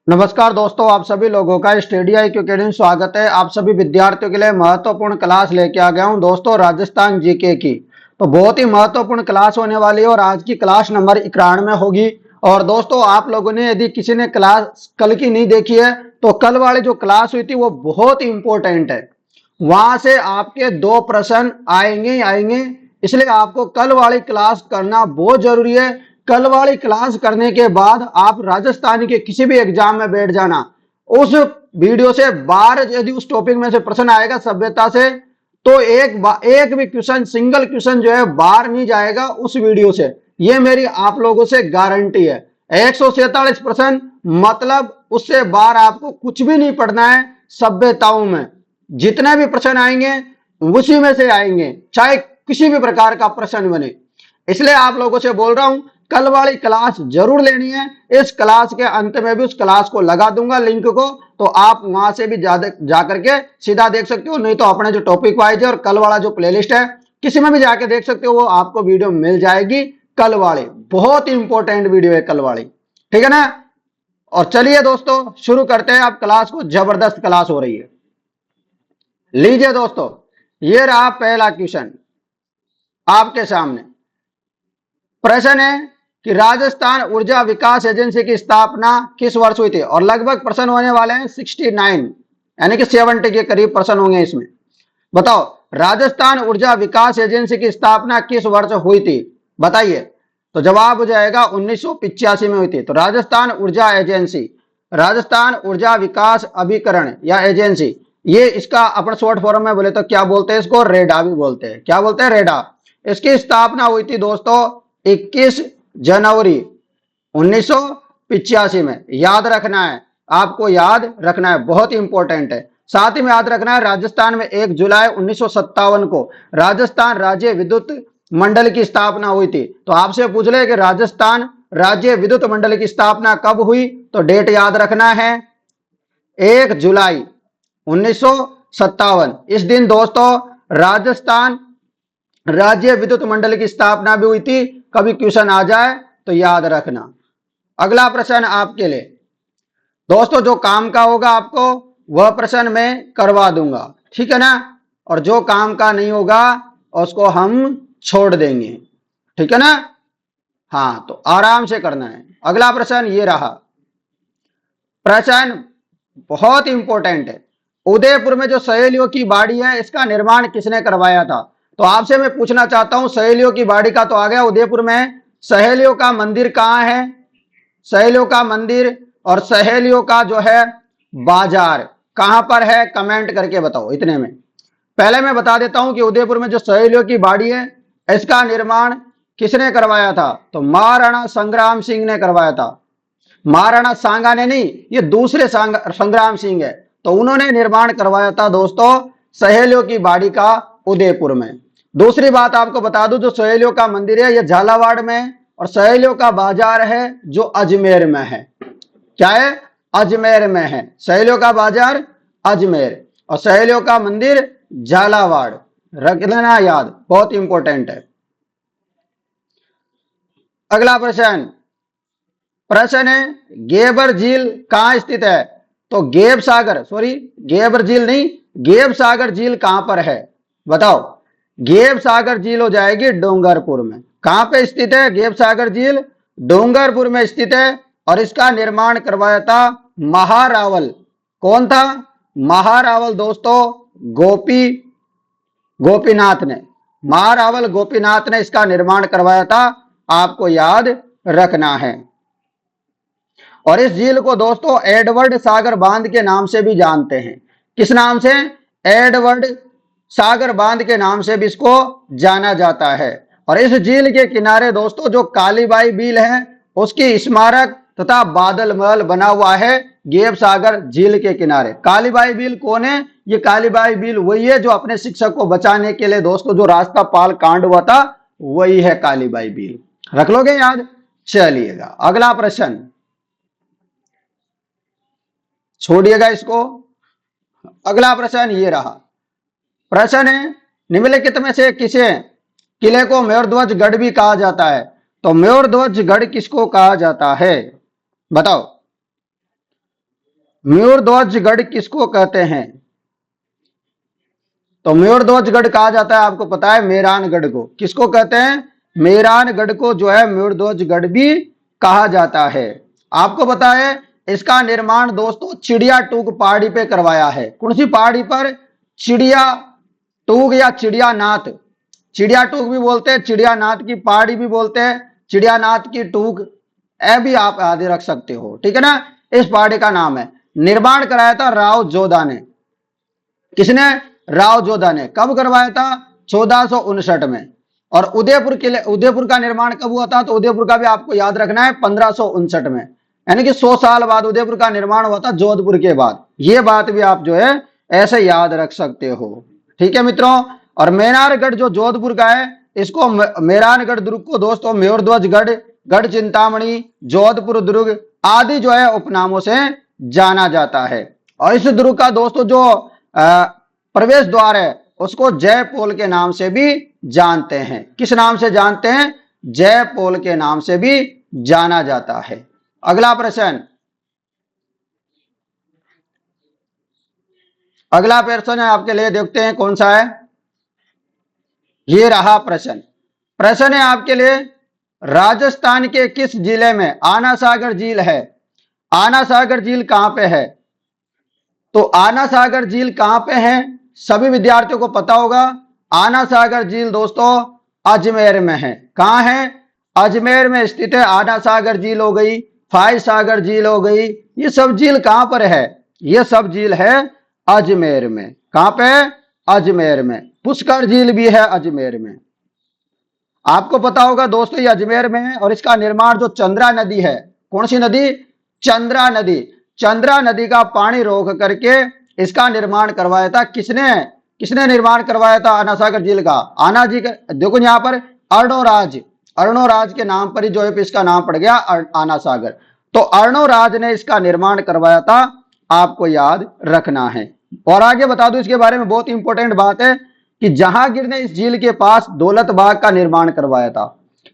नमस्कार दोस्तों, आप सभी लोगों का स्टडी IQ अकेडमी में स्वागत है। आप सभी विद्यार्थियों के लिए महत्वपूर्ण क्लास लेके आ गया हूं दोस्तों, राजस्थान जीके की। तो बहुत ही महत्वपूर्ण क्लास होने वाली है और आज की क्लास नंबर 91 होगी। और दोस्तों, आप लोगों ने यदि किसी ने क्लास कल की नहीं देखी है तो कल वाली जो क्लास हुई थी वो बहुत ही इंपॉर्टेंट है। वहां से आपके 2 प्रश्न आएंगे ही आएंगे, इसलिए आपको कल वाली क्लास करना बहुत जरूरी है। कल वाली क्लास करने के बाद आप राजस्थानी के किसी भी एग्जाम में बैठ जाना, उस वीडियो से बार यदि उस टॉपिक में से प्रश्न आएगा सभ्यता से, तो एक भी क्वेश्चन, सिंगल क्वेश्चन जो है बाहर नहीं जाएगा उस वीडियो से। ये मेरी आप लोगों से गारंटी है। 147 प्रश्न, मतलब उससे बाहर आपको कुछ भी नहीं पढ़ना है। सभ्यताओं में जितने भी प्रश्न आएंगे उसी में से आएंगे, चाहे किसी भी प्रकार का प्रश्न बने। इसलिए आप लोगों से बोल रहा हूं, कल वाली क्लास जरूर लेनी है। इस क्लास के अंत में भी उस क्लास को लगा दूंगा लिंक को, तो आप वहां से भी जाकर के सीधा देख सकते हो, नहीं तो अपने जो टॉपिक वाइज है और कल वाला जो प्लेलिस्ट है किसी में भी जाके देख सकते हो, वो आपको वीडियो मिल जाएगी। कल वाली बहुत ही इंपॉर्टेंट वीडियो है कल वाली, ठीक है ना। और चलिए दोस्तों शुरू करते हैं। आप क्लास को, जबरदस्त क्लास हो रही है। लीजिए दोस्तों, ये रहा पहला क्वेश्चन आपके सामने। प्रश्न है कि राजस्थान ऊर्जा विकास एजेंसी की स्थापना किस वर्ष हुई थी। और लगभग प्रश्न होने वाले हैं 69, यानी कि 70 के करीब प्रश्न होंगे इसमें। बताओ, राजस्थान ऊर्जा विकास एजेंसी की स्थापना किस वर्ष हुई थी, बताइए। तो जवाब हो जाएगा 1985 में हुई थी। तो राजस्थान ऊर्जा एजेंसी, राजस्थान ऊर्जा विकास अभिकरण या एजेंसी, ये इसका अपन शॉर्ट फॉर्म में बोले तो क्या बोलते हैं इसको, रेडा भी बोलते हैं। क्या बोलते हैं, रेडा। इसकी स्थापना हुई थी दोस्तों 21 जनवरी 1985 में। याद रखना है, आपको याद रखना है, बहुत ही इंपॉर्टेंट है। साथ ही में याद रखना है, राजस्थान में 1 जुलाई 1957 को राजस्थान राज्य विद्युत मंडल की स्थापना हुई थी। तो आपसे पूछ ले कि राजस्थान राज्य विद्युत मंडल की स्थापना कब हुई, तो डेट याद रखना है 1 जुलाई 1957। इस दिन दोस्तों राजस्थान राज्य विद्युत मंडल की स्थापना भी हुई थी। कभी क्वेश्चन आ जाए तो याद रखना। अगला प्रश्न आपके लिए दोस्तों, जो काम का होगा आपको वह प्रश्न मैं करवा दूंगा, ठीक है ना। और जो काम का नहीं होगा उसको हम छोड़ देंगे, ठीक है ना। हाँ, तो आराम से करना है। अगला प्रश्न ये रहा। प्रश्न बहुत इंपॉर्टेंट है। उदयपुर में जो सहेलियों की बाड़ी है, इसका निर्माण किसने करवाया था। तो आपसे मैं पूछना चाहता हूं, सहेलियों की बाड़ी का तो आ गया। उदयपुर में सहेलियों का मंदिर कहां है, सहेलियों का मंदिर और सहेलियों का जो है बाजार कहां पर है, कमेंट करके बताओ। इतने में पहले मैं बता देता हूं कि उदयपुर में जो सहेलियों की बाड़ी है इसका निर्माण किसने करवाया था। तो महाराणा संग्राम सिंह ने करवाया था। महाराणा सांगा ने नहीं, ये दूसरे संग्राम सिंह है। तो उन्होंने निर्माण करवाया था दोस्तों सहेलियों की बाड़ी का उदयपुर में। दूसरी बात आपको बता दूं, जो सहेलियों का मंदिर है ये झालावाड़ में, और सहेलियों का बाजार है जो अजमेर में है। क्या है, अजमेर में है। सहेलियों का बाजार अजमेर और सहेलियों का मंदिर झालावाड़। रख लेना याद, बहुत इंपॉर्टेंट है। अगला प्रश्न, प्रश्न है गेबर झील कहां स्थित है। तो गेब सागर, सॉरी गेबर झील नहीं, गेब सागर झील कहां पर है, बताओ। गेब सागर झील हो जाएगी डूंगरपुर में। कहां पे स्थित है गेब सागर झील, डूंगरपुर में स्थित है। और इसका निर्माण करवाया था महारावल। कौन था, महारावल दोस्तों गोपीनाथ ने, महारावल गोपीनाथ ने इसका निर्माण करवाया था। आपको याद रखना है। और इस झील को दोस्तों एडवर्ड सागर बांध के नाम से भी जानते हैं। किस नाम से, एडवर्ड सागर बांध के नाम से भी इसको जाना जाता है। और इस झील के किनारे दोस्तों जो कालीबाई बील है उसकी स्मारक तथा बादल महल बना हुआ है गेब सागर झील के किनारे। कालीबाई बील कौन है, ये कालीबाई बील वही है जो अपने शिक्षक को बचाने के लिए दोस्तों जो रास्ता पाल कांड हुआ था, वही है कालीबाई बील। रख लोगे याद। चलिएगा अगला प्रश्न, छोड़िएगा इसको। अगला प्रश्न ये रहा। प्रश्न है निम्नलिखित में से किसे किले को मयूरध्वज गढ़ भी कहा जाता है। तो मयूरध्वज गढ़ किसको कहा जाता है, बताओ। मयूरध्वजगढ़ किसको कहते हैं? तो मयूरध्वजगढ़ कहा जाता है, आपको पता है, मेहरानगढ़ को। किसको कहते हैं? मेहरानगढ़ को जो है मयूरध्वजगढ़ भी कहा जाता है। आपको पता है इसका निर्माण दोस्तों चिड़िया टूक पहाड़ी पे करवाया है। कौन सी पहाड़ी पर? चिड़िया टूक या चिड़ियानाथ। चिड़िया टूक भी बोलते हैं, चिड़ियानाथ की पहाड़ी भी बोलते हैं, चिड़ियानाथ की टूक, ए भी आप आदि रख सकते हो, ठीक है ना। इस पहाड़ी का नाम है। निर्माण कराया था राव जोधा ने। किसने? राव जोधा ने। कब करवाया था? 1459 में। और उदयपुर किले, उदयपुर का निर्माण कब हुआ था? तो उदयपुर का भी आपको याद रखना है 1559 में, यानी कि 100 साल बाद उदयपुर का निर्माण हुआ था, जोधपुर के बाद। ये बात भी आप जो है ऐसे याद रख सकते हो, ठीक है मित्रों। और मेहरानगढ़ जो जोधपुर का है, इसको मेहरानगढ़ दुर्ग को दोस्तों मयूरध्वजगढ़, गढ़ चिंतामणि, जोधपुर दुर्ग आदि जो है उपनामों से जाना जाता है। और इस दुर्ग का दोस्तों जो प्रवेश द्वार है उसको जय पोल के नाम से भी जानते हैं। किस नाम से जानते हैं? जय पोल के नाम से भी जाना जाता है। अगला प्रश्न, अगला प्रश्न है आपके लिए, देखते हैं कौन सा है। ये रहा प्रश्न। प्रश्न है आपके लिए, राजस्थान के किस जिले में आना सागर झील है? आना सागर झील कहां पे है? तो आना सागर झील कहां पे है? सभी विद्यार्थियों को पता होगा। आना सागर झील दोस्तों अजमेर में है। कहां है? अजमेर में स्थित है। आना सागर झील हो गई, फाय सागर झील हो गई, ये सब झील कहां पर है? ये सब झील है अजमेर में। कहां पे? अजमेर में। पुष्कर झील भी है अजमेर में। आपको पता होगा दोस्तों ये अजमेर में है। और इसका निर्माण जो चंद्रा नदी है, कौन सी नदी? चंद्रा नदी। चंद्रा नदी का पानी रोक करके इसका निर्माण करवाया था। किसने? किसने निर्माण करवाया था आना सागर झील का? आना जी का, देखो यहां पर अर्णोराज, अर्णोराज के नाम पर ही जो है इसका नाम पड़ गया आना सागर। तो अर्णोराज ने इसका निर्माण करवाया था, आपको याद रखना है। और आगे बता दूं इसके बारे में, बहुत इंपॉर्टेंट बात है कि जहांगीर ने इस झील के पास दौलत बाग का निर्माण करवाया था।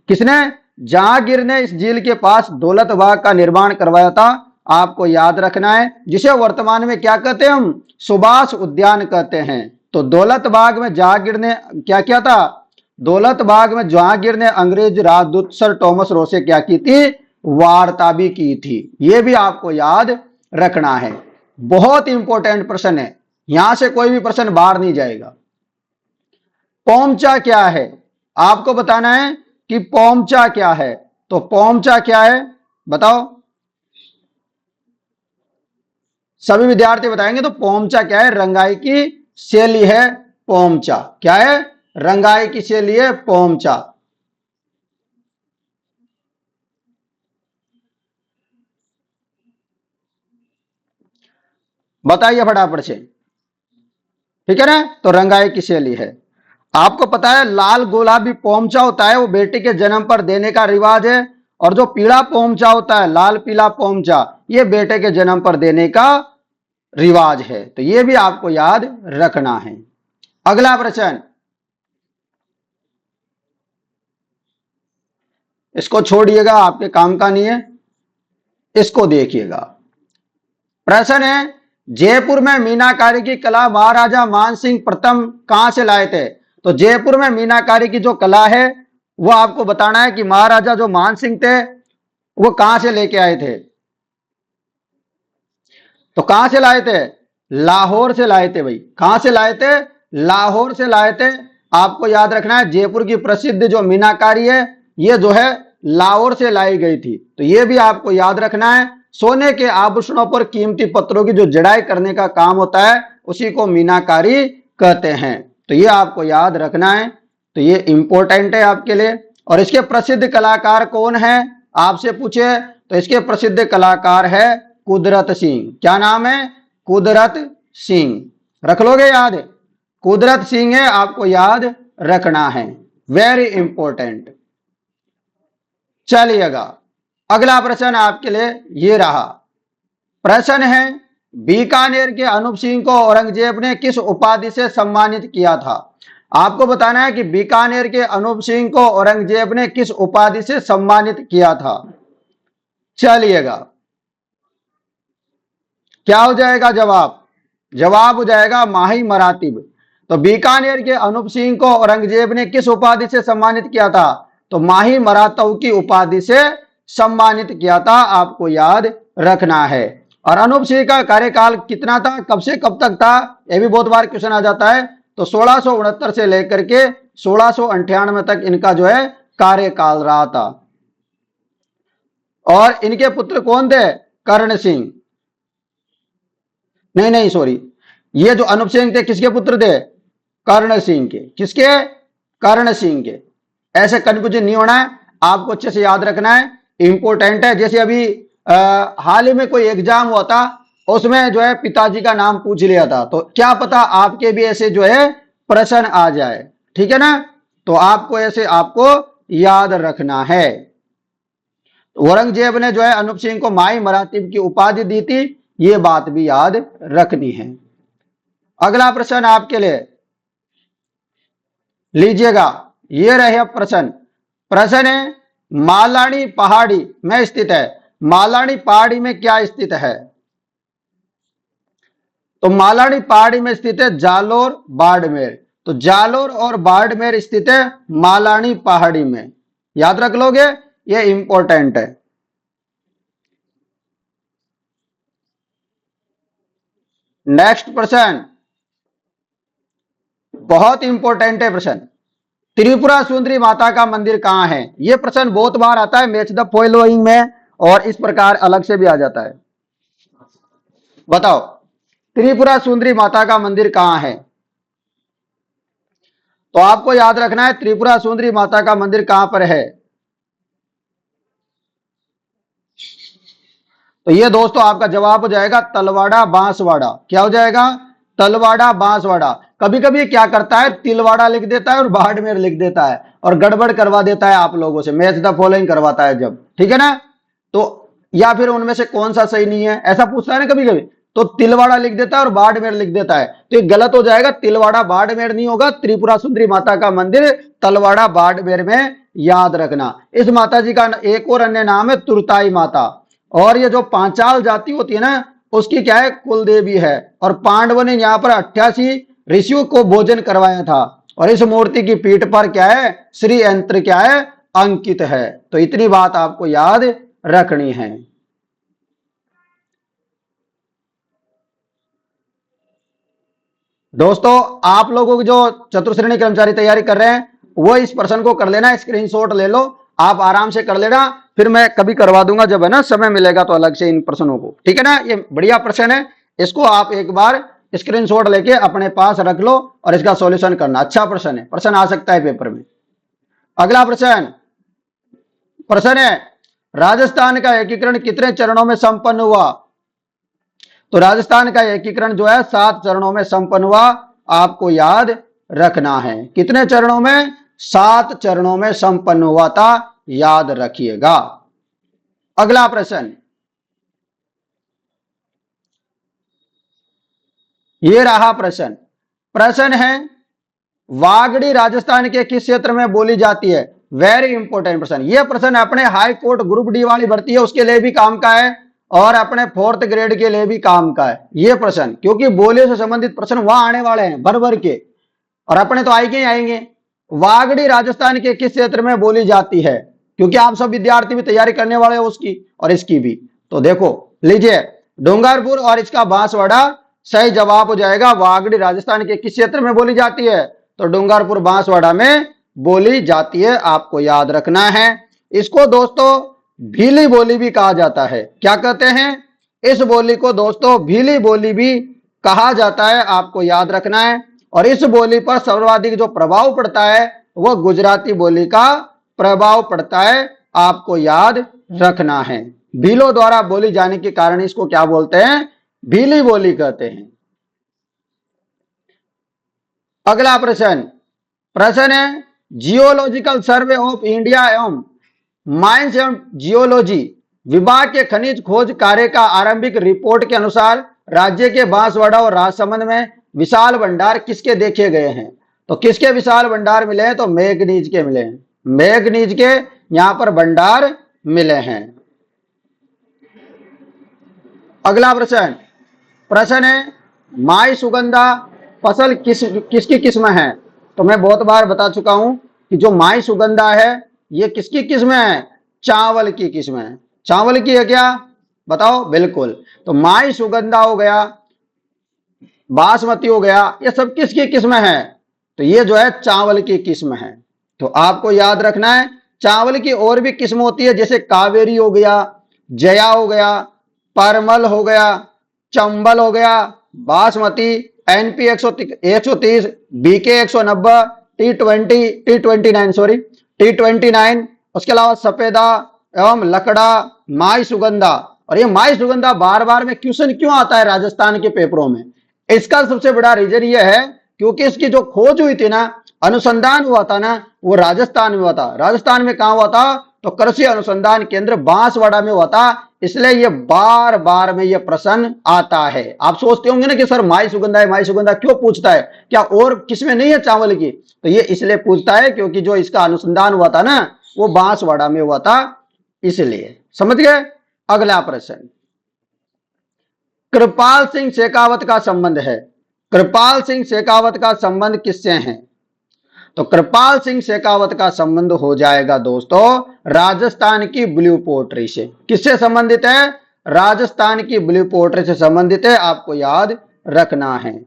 किसने? जहांगीर ने इस झील के पास दौलत बाग का निर्माण करवाया था, आपको याद रखना है, जिसे वर्तमान में क्या कहते हैं हम? सुभाष उद्यान कहते हैं। तो दौलत बाग में जहांगीर ने क्या किया था? दौलत बाग में जहांगीर ने अंग्रेज राजदूत सर टॉमस रो से क्या की थी? वार्ता भी की थी। यह भी आपको याद रखना है। बहुत इंपॉर्टेंट प्रश्न है, यहां से कोई भी प्रश्न बाहर नहीं जाएगा। पोमचा क्या है? आपको बताना है कि पोमचा क्या है। तो पोमचा क्या है बताओ, सभी विद्यार्थी बताएंगे। तो पोमचा क्या है? रंगाई की शैली है पोमचा। क्या है? रंगाई की शैली है पोमचा। बताइए फटाफट से, ठीक है ना। तो रंगाई की शैली है। आपको पता है लाल गुलाबी पोमचा होता है वो बेटी के जन्म पर देने का रिवाज है। और जो पीला पोमचा होता है, लाल पीला पोमचा, ये बेटे के जन्म पर देने का रिवाज है। तो ये भी आपको याद रखना है। अगला प्रश्न, इसको छोड़िएगा, आपके काम का नहीं है, इसको देखिएगा। प्रश्न है, जयपुर में मीनाकारी की कला महाराजा मानसिंह प्रथम कहां से लाए थे? तो जयपुर में मीनाकारी की जो कला है वो आपको बताना है कि महाराजा जो मानसिंह थे वो कहां से लेके आए थे। तो कहां से लाए थे? लाहौर से लाए थे भाई। कहां से लाए थे? लाहौर से लाए थे। आपको याद रखना है जयपुर की प्रसिद्ध जो मीनाकारी है ये जो है लाहौर से लाई गई थी। तो ये भी आपको याद रखना है। सोने के आभूषणों पर कीमती पत्थरों की जो जड़ाई करने का काम होता है उसी को मीनाकारी कहते हैं। तो ये आपको याद रखना है। तो ये इंपॉर्टेंट है आपके लिए। और इसके प्रसिद्ध कलाकार कौन है आपसे पूछे, तो इसके प्रसिद्ध कलाकार है कुदरत सिंह। क्या नाम है? कुदरत सिंह। रख लोगे याद? कुदरत सिंह है, आपको याद रखना है, वेरी इंपॉर्टेंट। चलिएगा अगला प्रश्न आपके लिए ये रहा। प्रश्न है, बीकानेर के अनूप सिंह को औरंगजेब ने किस उपाधि से सम्मानित किया था? आपको बताना है कि बीकानेर के अनूप सिंह को औरंगजेब ने किस उपाधि से सम्मानित किया था। चलिएगा क्या हो जाएगा जवाब? जवाब हो जाएगा माही मरातिब। तो बीकानेर के अनूप सिंह को औरंगजेब ने किस उपाधि से सम्मानित किया था? तो माही मरातव की उपाधि से सम्मानित किया था, आपको याद रखना है। और अनूप सिंह का कार्यकाल कितना था, कब से कब तक था? यह भी बहुत बार क्वेश्चन आ जाता है। तो 1669 से लेकर के 1698 तक इनका जो है कार्यकाल रहा था। और इनके पुत्र कौन थे? कर्ण सिंह, नहीं नहीं सॉरी, ये जो अनूप सिंह थे किसके पुत्र थे? कर्ण सिंह के। किसके? कर्ण सिंह के। ऐसे कंफ्यूजन नहीं होना है, आपको अच्छे से याद रखना है, इंपॉर्टेंट है। जैसे अभी हाल ही में कोई एग्जाम हुआ था, उसमें जो है पिताजी का नाम पूछ लिया था, तो क्या पता आपके भी ऐसे जो है प्रश्न आ जाए, ठीक है ना? तो आपको ऐसे आपको याद रखना है। औरंगजेब ने जो है अनूप सिंह को माई मरातिब की उपाधि दी थी, ये बात भी याद रखनी है। अगला प्रश्न आपके लिए लीजिएगा, ये रहे प्रश्न। प्रश्न है मालानी पहाड़ी में स्थित है। मालानी पहाड़ी में क्या स्थित है? तो मालानी पहाड़ी में स्थित है जालोर बाड़मेर। तो जालोर और बाड़मेर स्थित है मालानी पहाड़ी में, याद रख लोगे, ये इंपॉर्टेंट है। नेक्स्ट प्रश्न बहुत इंपॉर्टेंट है प्रश्न। त्रिपुरा सुंदरी माता का मंदिर कहां है? यह प्रश्न बहुत बार आता है मैच द फॉलोइंग में, और इस प्रकार अलग से भी आ जाता है। बताओ त्रिपुरा सुंदरी माता का मंदिर कहां है? तो आपको याद रखना है त्रिपुरा सुंदरी माता का मंदिर कहां पर है। तो ये दोस्तों आपका जवाब हो जाएगा तलवाड़ा बांसवाड़ा। क्या हो जाएगा? तलवाड़ा बांसवाड़ा। कभी कभी क्या करता है, तिलवाड़ा लिख देता है और बाड़मेर लिख देता है और गड़बड़ करवा देता है आप लोगों से, मैच द फॉलोइंग करवाता है जब, ठीक है ना? तो या फिर उनमें से कौन सा सही नहीं है, ऐसा पूछता है ना कभी कभी, तो तिलवाड़ा लिख देता है और बाड़मेर लिख देता है, तो ये गलत हो जाएगा। तिलवाड़ा बाड़मेर नहीं होगा, त्रिपुरा सुंदरी माता का मंदिर तलवाड़ा बाड़मेर में, याद रखना। इस माता जी का एक और अन्य नाम है तुरताई माता। और ये जो पांचाल जाति होती है ना, उसकी क्या है, कुल देवी है। और पांडवों ने यहाँ पर 88 ऋषियों को भोजन करवाया था। और इस मूर्ति की पीठ पर क्या है, श्री यंत्र क्या है, अंकित है। तो इतनी बात आपको याद रखनी है। दोस्तों आप लोगों की जो चतुर्श्रेणी कर्मचारी तैयारी कर रहे हैं, वो इस प्रश्न को कर लेना, स्क्रीनशॉट ले लो, आप आराम से कर लेना। फिर मैं कभी करवा दूंगा जब है ना समय मिलेगा तो अलग से इन प्रश्नों को, ठीक है ना? ये बढ़िया प्रश्न है, इसको आप एक बार स्क्रीनशॉट लेके अपने पास रख लो और इसका सॉल्यूशन करना। अच्छा प्रश्न है, प्रश्न आ सकता है पेपर में। अगला प्रश्न, प्रश्न है राजस्थान का एकीकरण कितने चरणों में संपन्न हुआ? तो राजस्थान का एकीकरण जो है 7 चरणों में संपन्न हुआ, आपको याद रखना है। कितने चरणों में? 7 चरणों में संपन्न हुआ था, याद रखिएगा। अगला प्रश्न, ये रहा प्रश्न। प्रश्न है वागड़ी राजस्थान के किस क्षेत्र में बोली जाती है? वेरी इंपॉर्टेंट प्रश्न। यह प्रश्न अपने हाई कोर्ट ग्रुप डी वाली भर्ती है उसके लिए भी काम का है, और अपने 4th ग्रेड के लिए भी काम का है यह प्रश्न, क्योंकि बोलियों से संबंधित प्रश्न वहां आने वाले हैं भर भर के, और अपने तो आएंगे ही आएंगे। वागड़ी राजस्थान के किस क्षेत्र में बोली जाती है? क्योंकि आप सब विद्यार्थी भी तैयारी करने वाले हो उसकी और इसकी भी। तो देखो लीजिए, डूंगरपुर और इसका बांसवाड़ा सही जवाब हो जाएगा। वागड़ी राजस्थान के किस क्षेत्र में बोली जाती है? तो डूंगरपुर बांसवाड़ा में बोली जाती है, आपको याद रखना है। इसको दोस्तों भीली बोली भी कहा जाता है। क्या कहते हैं? इस बोली को दोस्तों भीली बोली भी कहा जाता है, आपको याद रखना है। और इस बोली पर सर्वाधिक जो प्रभाव पड़ता है वह गुजराती बोली का प्रभाव पड़ता है, आपको याद रखना है। भीलों द्वारा बोली जाने के कारण इसको क्या बोलते हैं? भीली बोली कहते हैं। अगला प्रश्न, प्रश्न है जियोलॉजिकल सर्वे ऑफ इंडिया एवं माइंस एवं जियोलॉजी विभाग के खनिज खोज कार्य का आरंभिक रिपोर्ट के अनुसार राज्य के बांसवाड़ा और राजसमंद में विशाल भंडार किसके देखे गए हैं? तो किसके विशाल भंडार मिले हैं? तो मैग्नीज के मिले हैं। मैग्नीज के यहां पर भंडार मिले हैं। अगला प्रश्न, प्रश्न है माई सुगंधा फसल किसकी किस्म है? तो मैं बहुत बार बता चुका हूं कि जो माई सुगंधा है ये किसकी किस्म है? चावल की किस्म है। चावल की है क्या? बताओ। बिल्कुल। तो माई सुगंधा हो गया, बासमती हो गया, ये सब किसकी किस्म है? तो ये जो है चावल की किस्म है। तो आपको याद रखना है चावल की और भी किस्म होती है, जैसे कावेरी हो गया, जया हो गया, परमल हो गया, चंबल हो गया, basmati, NP 130, BK 190, T29 sorry T29, उसके अलावा सफेदा एवं लकड़ा, माई सुगंधा। और ये माई सुगंधा बार बार में क्वेश्चन क्यों आता है राजस्थान के पेपरों में? इसका सबसे बड़ा रीजन ये है क्योंकि इसकी जो खोज हुई थी ना, अनुसंधान हुआ था ना, वो राजस्थान में हुआ था। राजस्थान में कहा हुआ था? तो कृषि अनुसंधान केंद्र बांसवाड़ा में हुआ था। इसलिए ये बार बार में ये प्रश्न आता है। आप सोचते होंगे ना कि सर माई सुगंधा है, माई सुगंधा क्यों पूछता है, क्या और किसमें नहीं है चावल की? तो ये इसलिए पूछता है क्योंकि जो इसका अनुसंधान हुआ था ना, वो बांसवाड़ा में हुआ था, इसलिए। समझ गए? अगला प्रश्न, कृपाल सिंह शेखावत का संबंध है। कृपाल सिंह शेखावत का संबंध किससे है? तो कृपाल सिंह शेखावत का संबंध हो जाएगा दोस्तों राजस्थान की ब्लू पोट्री से। किससे संबंधित है? राजस्थान की ब्लू पोट्री से संबंधित है, आपको याद रखना है,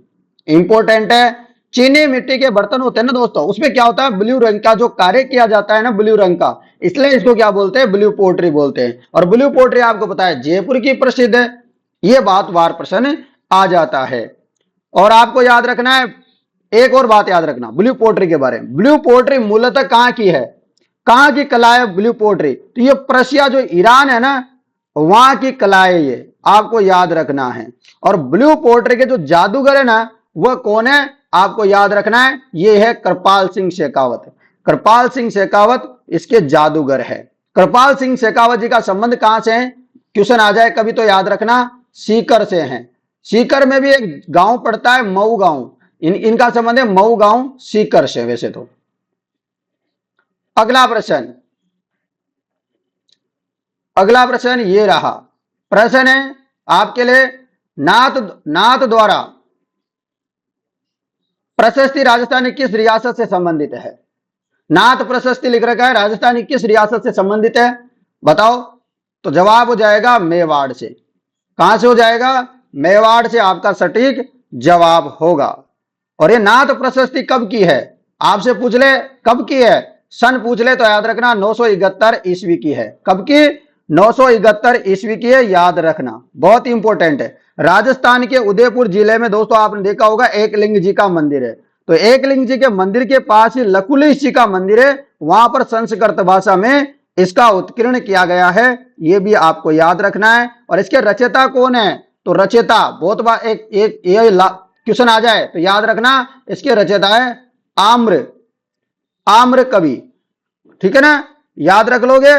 इंपॉर्टेंट है। चीनी मिट्टी के बर्तन होते हैं ना दोस्तों, उसमें क्या होता है? ब्लू रंग का जो कार्य किया जाता है ना, ब्लू रंग का, इसलिए इसको क्या बोलते हैं? ब्लू पोट्री बोलते हैं। और ब्लू पोट्री आपको पता है जयपुर की प्रसिद्ध है। ये बात बार प्रश्न आ जाता है। और आपको याद रखना है, एक और बात याद रखना ब्लू पोट्री के बारे में। ब्लू पोट्री मूलतः कहां की है? कहां की कला है ब्लू पोट्री? तो ये प्रशिया जो ईरान है ना, वहां की कला है, ये आपको याद रखना है। और ब्लू पोट्री के जो जादूगर है ना, वह कौन है? आपको याद रखना है, ये है कृपाल सिंह शेखावत। कृपाल सिंह शेखावत इसके जादूगर है। कृपाल सिंह शेखावत जी का संबंध कहां से है? क्वेश्चन आ जाए कभी तो याद रखना, सीकर से है। सीकर में भी एक गांव पड़ता है मऊ गांव, इनका संबंध है मऊ गांव सीकर से वैसे तो। अगला प्रश्न, अगला प्रश्न ये रहा। प्रश्न है आपके लिए, नाथ द्वारा प्रशस्ति राजस्थान किस रियासत से संबंधित है? नाथ प्रशस्ति लिख रखा है, राजस्थान किस रियासत से संबंधित है? बताओ। तो जवाब हो जाएगा मेवाड़ से। कहां से हो जाएगा? मेवाड़ से आपका सटीक जवाब होगा। और ये नाथ प्रशस्ति कब की है? आपसे पूछ ले कब की है, सन पूछ ले तो याद रखना 971 ईस्वी की है। कब की? 971 ईस्वी की है, याद रखना, बहुत इंपॉर्टेंट है। राजस्थान के उदयपुर जिले में दोस्तों आपने देखा होगा एकलिंग जी का मंदिर है। तो एकलिंग जी के मंदिर के पास ही लकुलिश जी का मंदिर है, वहां पर संस्कृत भाषा में इसका उत्कीर्ण किया गया है, यह भी आपको याद रखना है। और इसके रचयिता कौन है? तो रचयिता बहुत बार एक क्वेश्चन आ जाए तो याद रखना, इसके रचयिता है आम्र, आम्र कवि। ठीक है ना, याद रख लोगे,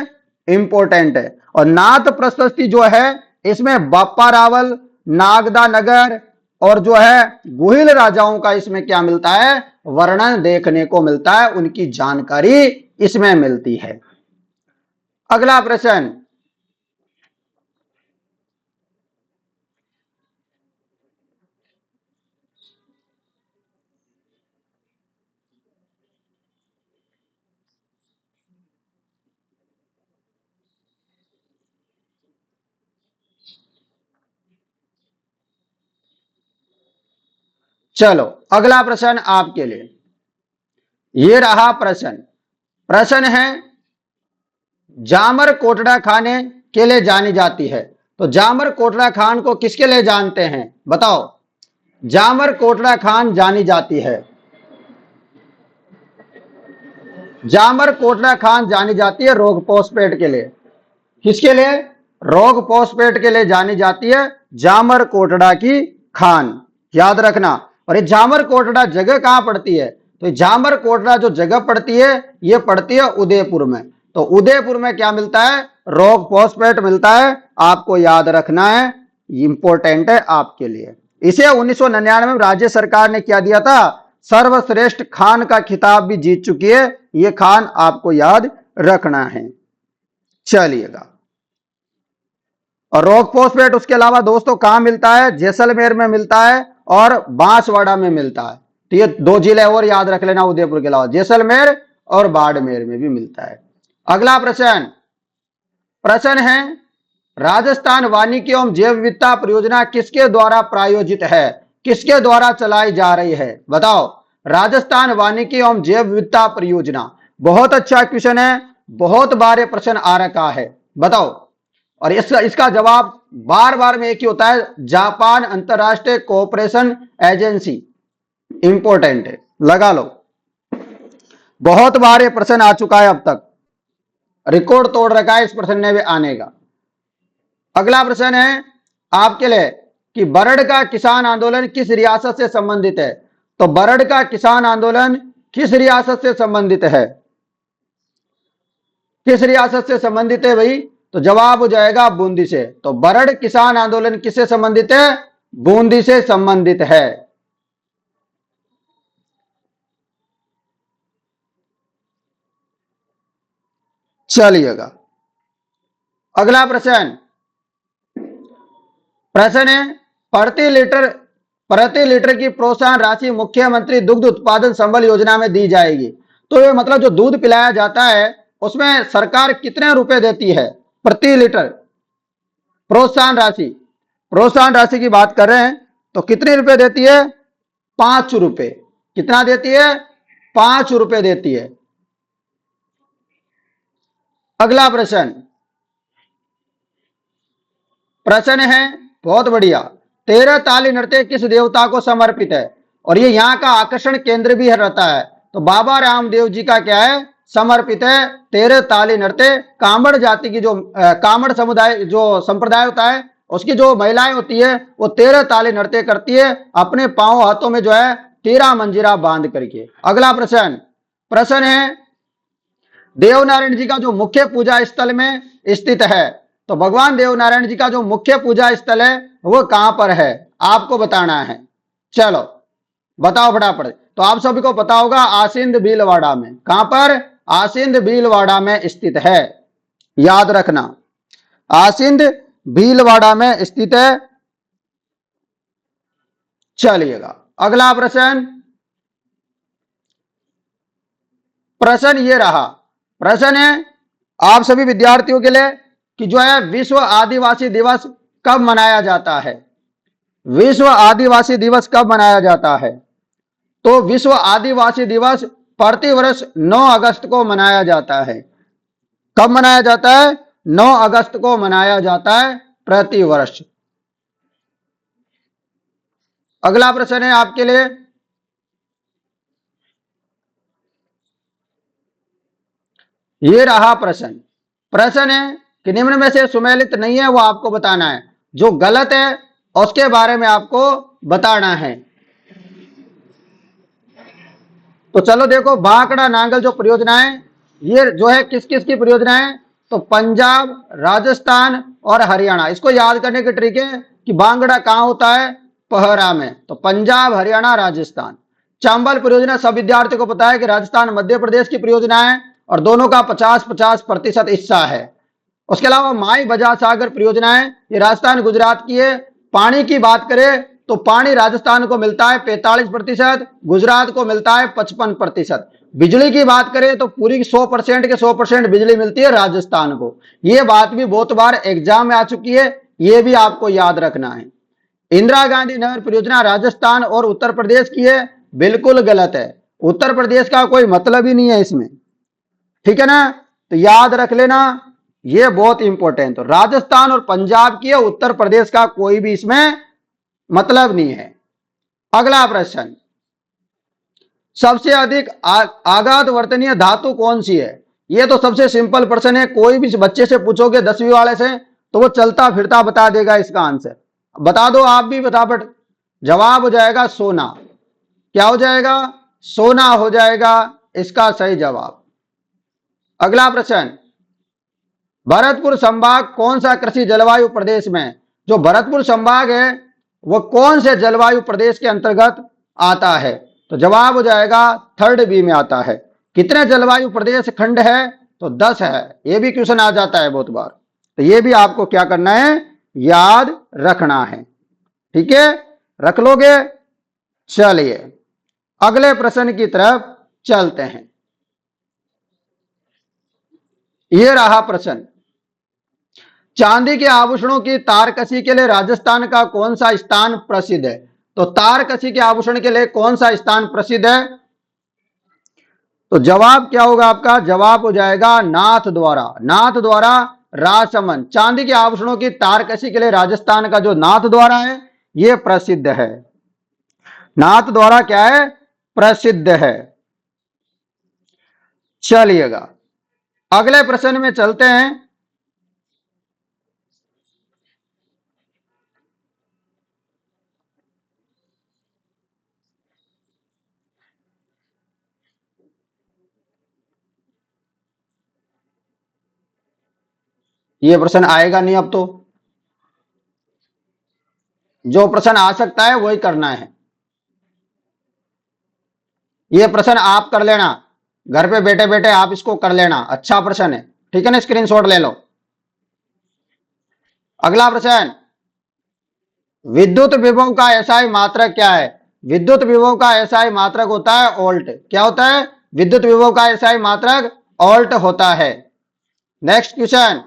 इंपॉर्टेंट है। और नाथ प्रशस्ति जो है इसमें बाप्पा रावल, नागदा नगर और जो है गुहिल राजाओं का इसमें क्या मिलता है? वर्णन देखने को मिलता है, उनकी जानकारी इसमें मिलती है। अगला प्रश्न, चलो अगला प्रश्न आपके लिए ये रहा प्रश्न। प्रश्न है जामर कोटड़ा खाने के लिए जानी जाती है। तो जामर कोटड़ा खान को किसके लिए जानते हैं? बताओ। जामर कोटड़ा खान जानी जाती है, जामर कोटड़ा खान जानी जाती है रोग पोस्टपेट के लिए। किसके लिए? रोग पोस्टपेट के लिए जानी जाती है जामर कोटड़ा की खान, याद रखना। और ये जामर कोटड़ा जगह कहां पड़ती है? तो जामर कोटड़ा जो जगह पड़ती है ये पड़ती है उदयपुर में। तो उदयपुर में क्या मिलता है? रोग पोस्टपेट मिलता है, आपको याद रखना है, इंपॉर्टेंट है आपके लिए। इसे 1999 में राज्य सरकार ने क्या दिया था? सर्वश्रेष्ठ खान का खिताब भी जीत चुकी है, ये खान आपको याद रखना है। चलिएगा और रॉक फॉस्फेट उसके अलावा दोस्तों कहां मिलता है? जैसलमेर में मिलता है और बांसवाड़ा में मिलता है। तो ये दो जिले और याद रख लेना उदयपुर के अलावा, जैसलमेर और बाड़मेर में भी मिलता है। अगला प्रश्न, प्रश्न है राजस्थान वानिकी एवं जैव विविधता परियोजना किसके द्वारा प्रायोजित है? किसके द्वारा चलाई जा रही है? बताओ। राजस्थान वानिकी एवं जैव विविधता परियोजना, बहुत अच्छा क्वेश्चन है, बहुत बार ये प्रश्न आ रखा है। बताओ। और इसका जवाब बार बार में एक ही होता है, जापान अंतरराष्ट्रीय कोऑपरेशन एजेंसी। इंपॉर्टेंट है, लगा लो। बहुत बार ये प्रश्न आ चुका है, अब तक रिकॉर्ड तोड़ रखा है इस प्रश्न ने भी आने का। अगला प्रश्न है आपके लिए कि बरड़ का किसान आंदोलन किस रियासत से संबंधित है? तो बरड़ का किसान आंदोलन किस रियासत से संबंधित है? किस रियासत से संबंधित है भाई? तो जवाब हो जाएगा बूंदी से। तो बरड़ किसान आंदोलन किससे संबंधित है? बूंदी से संबंधित है। चलिएगा अगला प्रश्न, प्रश्न है प्रति लीटर की प्रोत्साहन राशि मुख्यमंत्री दुग्ध उत्पादन संबल योजना में दी जाएगी। तो ये मतलब जो दूध पिलाया जाता है उसमें सरकार कितने रुपए देती है प्रति लीटर? प्रोत्साहन राशि, प्रोत्साहन राशि की बात कर रहे हैं तो कितने रुपए देती है? 5 रुपए। कितना देती है? 5 रुपए देती है। अगला प्रश्न, प्रश्न है बहुत बढ़िया, 13 ताली नृत्य किस देवता को समर्पित है? और ये यहाँ का आकर्षण केंद्र भी रहता है। तो बाबा रामदेव जी का क्या है? समर्पित है। 13 ताली नृत्य कामड़ जाति की जो कामड़ समुदाय जो संप्रदाय होता है उसकी जो महिलाएं होती है वो 13 ताली नृत्य करती है, अपने पांव हाथों में जो है 13 मंजीरा बांध करके। अगला प्रश्न, प्रश्न है देवनारायण जी का जो मुख्य पूजा स्थल में स्थित है, तो भगवान देवनारायण जी का जो मुख्य पूजा स्थल है वो कहां पर है? आपको बताना है। चलो बताओ फटाफट। तो आप सभी को पता होगा आसिंद भीलवाड़ा में। कहां पर? आसिंद भीलवाड़ा में स्थित है, याद रखना, आसिंद भीलवाड़ा में स्थित है। चलिएगा अगला प्रश्न, प्रश्न ये रहा, प्रश्न है आप सभी विद्यार्थियों के लिए कि जो है विश्व आदिवासी दिवस कब मनाया जाता है? विश्व आदिवासी दिवस कब मनाया जाता है? तो विश्व आदिवासी दिवस प्रतिवर्ष 9 अगस्त को मनाया जाता है। कब मनाया जाता है? 9 अगस्त को मनाया जाता है प्रतिवर्ष। अगला प्रश्न है आपके लिए, ये रहा प्रश्न। प्रश्न है कि निम्न में से सुमेलित नहीं है वो आपको बताना है, जो गलत है उसके बारे में आपको बताना है। तो चलो देखो, बांकड़ा नांगल जो परियोजना है ये जो है किस किस की परियोजना है? तो पंजाब, राजस्थान और हरियाणा। इसको याद करने के ट्रिक है कि बांगड़ा कहां होता है? पहरा में। तो पंजाब, हरियाणा, राजस्थान। चंबल परियोजना सब विद्यार्थियों को पता है कि राजस्थान मध्य प्रदेश की परियोजना है और दोनों का 50-50% हिस्सा है। उसके अलावा माई बजा सागर परियोजना है, ये राजस्थान गुजरात की है। पानी की बात करें तो पानी राजस्थान को मिलता है 45%, गुजरात को मिलता है 55%। बिजली की बात करें तो पूरी 100% के 100% बिजली मिलती है राजस्थान को। ये बात भी बहुत बार एग्जाम में आ चुकी है, ये भी आपको याद रखना है। इंदिरा गांधी नहर परियोजना राजस्थान और उत्तर प्रदेश की है, बिल्कुल गलत है। उत्तर प्रदेश का कोई मतलब ही नहीं है इसमें, ठीक है ना? तो याद रख लेना, ये बहुत इंपॉर्टेंट। तो राजस्थान और पंजाब की है, उत्तर प्रदेश का कोई भी इसमें मतलब नहीं है। अगला प्रश्न, सबसे अधिक आघात वर्तनीय धातु कौन सी है? ये तो सबसे सिंपल प्रश्न है, कोई भी बच्चे से पूछोगे 10वीं वाले से तो वो चलता फिरता बता देगा इसका आंसर। बता दो आप भी फटाफट। जवाब हो जाएगा सोना। क्या हो जाएगा? सोना हो जाएगा इसका सही जवाब। अगला प्रश्न, भरतपुर संभाग कौन सा कृषि जलवायु प्रदेश में? जो भरतपुर संभाग है वो कौन से जलवायु प्रदेश के अंतर्गत आता है? तो जवाब हो जाएगा 3rd बी में आता है। कितने जलवायु प्रदेश खंड है? तो 10 है। ये भी क्वेश्चन आ जाता है बहुत बार, तो ये भी आपको क्या करना है? याद रखना है। ठीक है, रख लोगे। चलिए अगले प्रश्न की तरफ चलते हैं। ये रहा प्रश्न, चांदी के आभूषणों की तारकसी के लिए राजस्थान का कौन सा स्थान प्रसिद्ध है? तो तारकसी के आभूषण के लिए कौन सा स्थान प्रसिद्ध है? तो जवाब क्या होगा आपका? जवाब हो जाएगा नाथ द्वारा। नाथ द्वारा राजसमंद। चांदी के आभूषणों की तारकसी के लिए राजस्थान का जो नाथ द्वारा है यह प्रसिद्ध है। नाथ द्वारा क्या है? प्रसिद्ध है। चलिएगा अगले प्रश्न में चलते हैं। यह प्रश्न आएगा नहीं, अब तो जो प्रश्न आ सकता है वही करना है। यह प्रश्न आप कर लेना, घर पे बैठे बैठे आप इसको कर लेना। अच्छा प्रश्न है, ठीक है ना? स्क्रीनशॉट ले लो। अगला प्रश्न, विद्युत विभव का एसआई मात्रक क्या है? विद्युत विभव का एसआई मात्रक होता है वोल्ट। क्या होता है? विद्युत विभव का एसआई मात्रक वोल्ट होता है। नेक्स्ट क्वेश्चन,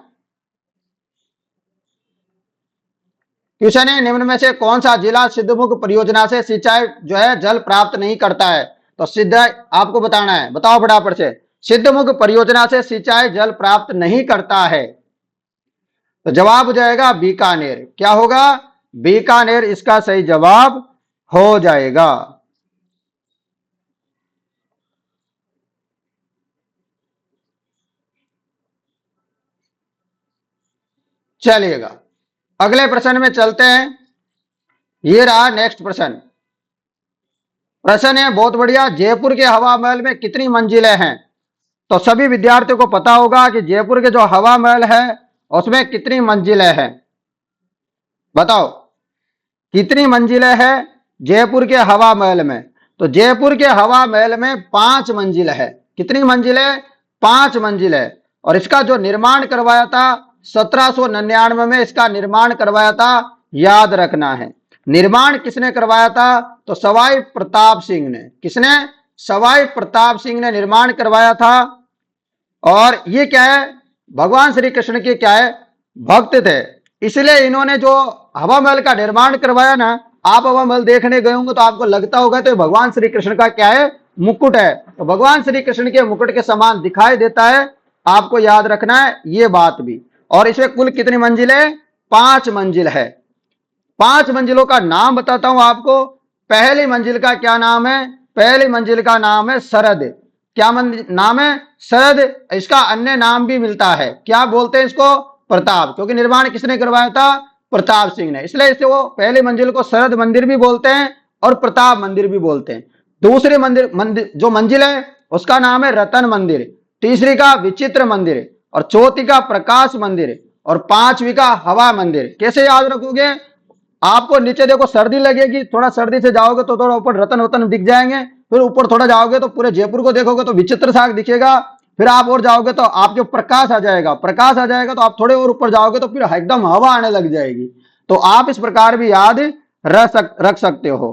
क्वेश्चन है, निम्न में से कौन सा जिला सिद्धमुख परियोजना से सिंचाई जो है जल प्राप्त नहीं करता है? तो सिद्ध आपको बताना है, बताओ फटाफट से। सिद्धमुख परियोजना से सिंचाई जल प्राप्त नहीं करता है, तो जवाब हो जाएगा बीकानेर। क्या होगा? बीकानेर इसका सही जवाब हो जाएगा। चलिएगा अगले प्रश्न में चलते हैं। ये रहा नेक्स्ट प्रश्न। प्रश्न है बहुत बढ़िया, जयपुर के हवा महल में कितनी मंजिलें हैं? तो सभी विद्यार्थियों को पता होगा कि जयपुर के जो हवा महल है उसमें कितनी मंजिलें हैं। बताओ कितनी मंजिलें हैं जयपुर के हवा महल में? तो जयपुर के हवा महल में 5 मंजिल है। कितनी मंजिल है? 5 मंजिल है। और इसका जो निर्माण करवाया था 1799 में इसका निर्माण करवाया था। याद रखना है निर्माण किसने करवाया था? तो सवाई प्रताप सिंह ने। किसने? सवाई प्रताप सिंह ने निर्माण करवाया था। और ये क्या है? भगवान श्री कृष्ण के क्या है? भक्त थे। इसलिए इन्होंने जो हवा महल का निर्माण करवाया ना, आप हवा महल देखने गए होंगे तो आपको लगता होगा तो भगवान श्री कृष्ण का क्या है? मुकुट है। तो भगवान श्री कृष्ण के मुकुट के समान दिखाई देता है। आपको याद रखना है ये बात भी। और इसमें कुल कितनी मंजिल है? 5 मंजिल है। 5 मंजिलों का नाम बताता हूं आपको। पहली मंजिल का क्या नाम है? पहली मंजिल का नाम है शरद। क्या नाम है? शरद। इसका अन्य नाम भी मिलता है, क्या बोलते हैं इसको? प्रताप, क्योंकि निर्माण किसने करवाया था? प्रताप सिंह ने। इसलिए इसे वो पहले मंजिल को शरद मंदिर भी बोलते हैं और प्रताप मंदिर भी बोलते हैं। दूसरे मंदिर जो मंजिल है उसका नाम है रतन मंदिर। तीसरी का विचित्र मंदिर, और चौथी का प्रकाश मंदिर, और पांचवी का हवा मंदिर। कैसे याद रखोगे? आपको नीचे देखो सर्दी लगेगी, थोड़ा सर्दी से जाओगे तो थोड़ा ऊपर रतन वतन दिख जाएंगे। फिर ऊपर थोड़ा जाओगे तो पूरे जयपुर को देखोगे तो विचित्र साग दिखेगा। फिर आप और जाओगे तो आपके प्रकाश आ जाएगा। प्रकाश आ जाएगा तो आप थोड़े और ऊपर जाओगे तो फिर एकदम हवा आने लग जाएगी। तो आप इस प्रकार भी याद रख सकते हो।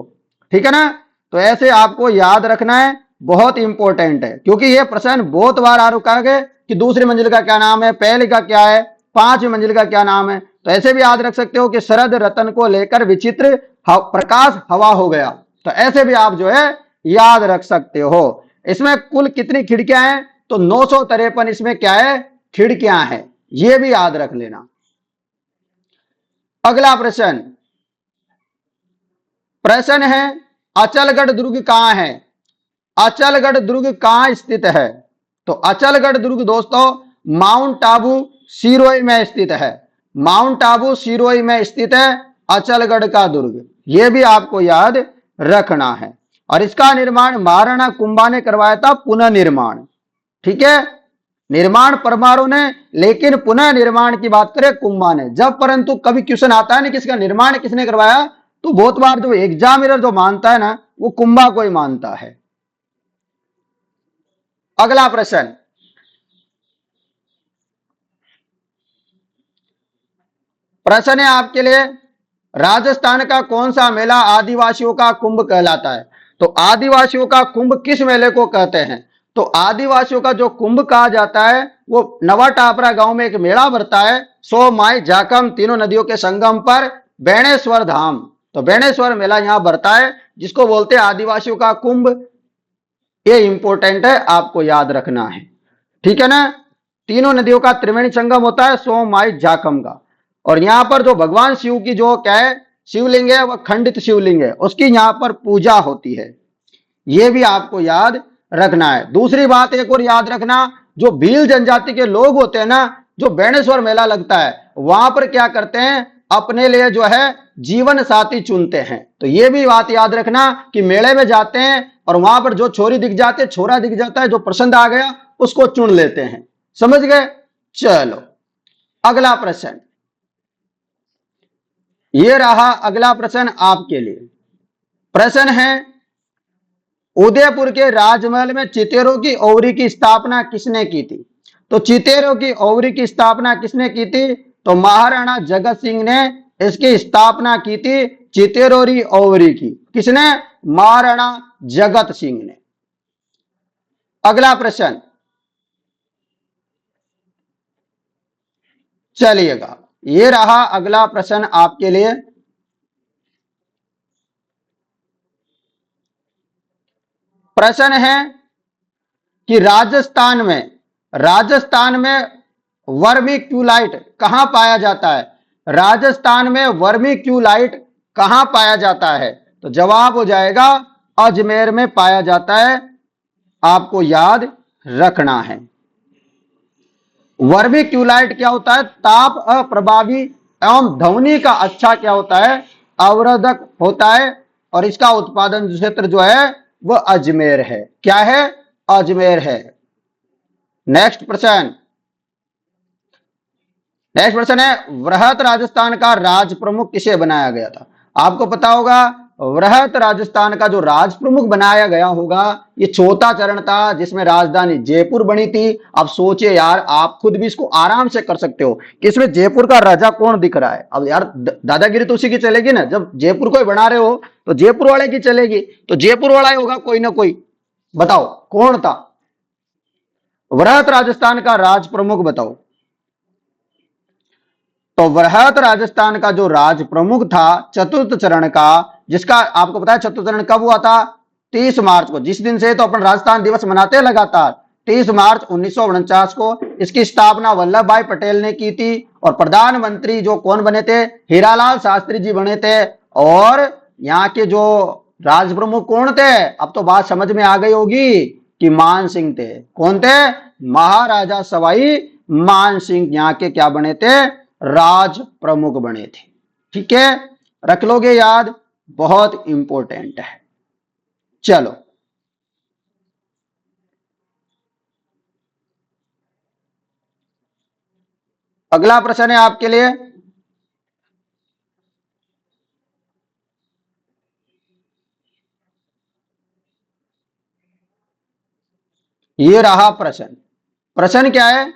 ठीक है ना? तो ऐसे आपको याद रखना है, बहुत इंपॉर्टेंट है। क्योंकि ये प्रश्न बहुत बार आ रुका है कि दूसरी मंजिल का क्या नाम है, पहली का क्या है, 5वीं मंजिल का क्या नाम है। तो ऐसे भी याद रख सकते हो कि शरद रतन को लेकर विचित्र प्रकाश हवा हो गया। तो ऐसे भी आप जो है याद रख सकते हो। इसमें कुल कितनी खिड़कियां हैं? तो 953 इसमें क्या है? खिड़कियां हैं। ये भी याद रख लेना। अगला प्रश्न, प्रश्न है अचलगढ़ दुर्ग कहां है? अचलगढ़ दुर्ग कहां स्थित है? तो अचलगढ़ दुर्ग दोस्तों माउंट आबू सिरोही में स्थित है। माउंट आबू सिरोही में स्थित है अचलगढ़ का दुर्ग। यह भी आपको याद रखना है। और इसका निर्माण महाराणा कुंभा ने करवाया था, पुनः निर्माण। ठीक है, निर्माण परमाणु ने, लेकिन पुनः निर्माण की बात करें कुंभा ने। जब परंतु कभी क्वेश्चन आता है ना किसका निर्माण किसने करवाया, तो बहुत बार जो एग्जामिनर जो मानता है ना वो कुंभा को ही मानता है। अगला प्रश्न है आपके लिए, राजस्थान का कौन सा मेला आदिवासियों का कुंभ कहलाता है? तो आदिवासियों का कुंभ किस मेले को कहते हैं? तो आदिवासियों का जो कुंभ कहा जाता है वो नवा टापरा गांव में एक मेला भरता है, सो माई जाखम तीनों नदियों के संगम पर बेणेश्वर धाम। तो बेणेश्वर मेला यहां भरता है, जिसको बोलते हैं आदिवासियों का कुंभ। ये इंपॉर्टेंट है, आपको याद रखना है, ठीक है ना। तीनों नदियों का त्रिवेणी संगम होता है सो माई जाखम का। और यहां पर जो भगवान शिव की जो क्या है शिवलिंग है, वह खंडित शिवलिंग है, उसकी यहां पर पूजा होती है। यह भी आपको याद रखना है। दूसरी बात एक और याद रखना, जो भील जनजाति के लोग होते हैं ना, जो बेणेश्वर मेला लगता है वहां पर क्या करते हैं, अपने लिए जो है जीवन साथी चुनते हैं। तो यह भी बात याद रखना कि मेले में जाते हैं और वहां पर जो छोरी दिख जाते, छोरा दिख जाता है, जो पसंद आ गया उसको चुन लेते हैं। समझ गए? चलो अगला प्रश्न, ये रहा अगला प्रश्न आपके लिए। प्रश्न है, उदयपुर के राजमहल में चितेरों की ओवरी की स्थापना किसने की थी? तो चितेरों की ओवरी की स्थापना किसने की थी? तो महाराणा जगत सिंह ने इसकी स्थापना की थी, चितेरोरी ओवरी की। किसने? महाराणा जगत सिंह ने। अगला प्रश्न, चलिएगा ये रहा अगला प्रश्न आपके लिए। प्रश्न है कि राजस्थान में वर्मिक्यूलाइट कहां पाया जाता है? राजस्थान में वर्मिक्यूलाइट कहां पाया जाता है? तो जवाब हो जाएगा अजमेर में पाया जाता है, आपको याद रखना है। वर्मिक्यूलाइट क्या होता है? ताप अप्रभावी एवं ध्वनि का अच्छा क्या होता है? अवरोधक होता है। और इसका उत्पादन क्षेत्र जो है वह अजमेर है। क्या है? अजमेर है। नेक्स्ट प्रश्न है, वृहत राजस्थान का राज प्रमुख किसे बनाया गया था? आपको पता होगा वृहत राजस्थान का जो राज प्रमुख बनाया गया होगा, ये चौथा चरण था जिसमें राजधानी जयपुर बनी थी। अब सोचिए यार, आप खुद भी इसको आराम से कर सकते हो कि इसमें जयपुर का राजा कौन दिख रहा है। अब यार दादागिरी तो उसी की चलेगी ना, जब जयपुर को बना रहे हो तो जयपुर वाले की चलेगी, तो जयपुर वाला ही होगा कोई ना कोई। बताओ कौन था वृहत राजस्थान का राज प्रमुख? बताओ। तो वृहत राजस्थान का जो राज प्रमुख था चतुर्थ चरण का, जिसका आपको पता है चतुर्थ चरण कब हुआ था? 30 मार्च को। जिस दिन से तो अपन राजस्थान दिवस मनाते हैं लगातार, 30 मार्च 1949 को इसकी स्थापना वल्लभ भाई पटेल ने की थी। और प्रधानमंत्री जो कौन बने थे? हीरालाल शास्त्री जी बने थे। और यहाँ के जो राज प्रमुख कौन थे? अब तो बात समझ में आ गई होगी कि मान सिंह थे। कौन थे? महाराजा सवाई मान सिंह यहाँ के क्या बने थे? राज प्रमुख बने थे। ठीक है, रख लोगे याद, बहुत इंपॉर्टेंट है। चलो अगला प्रश्न है आपके लिए, ये रहा प्रश्न। प्रश्न क्या है?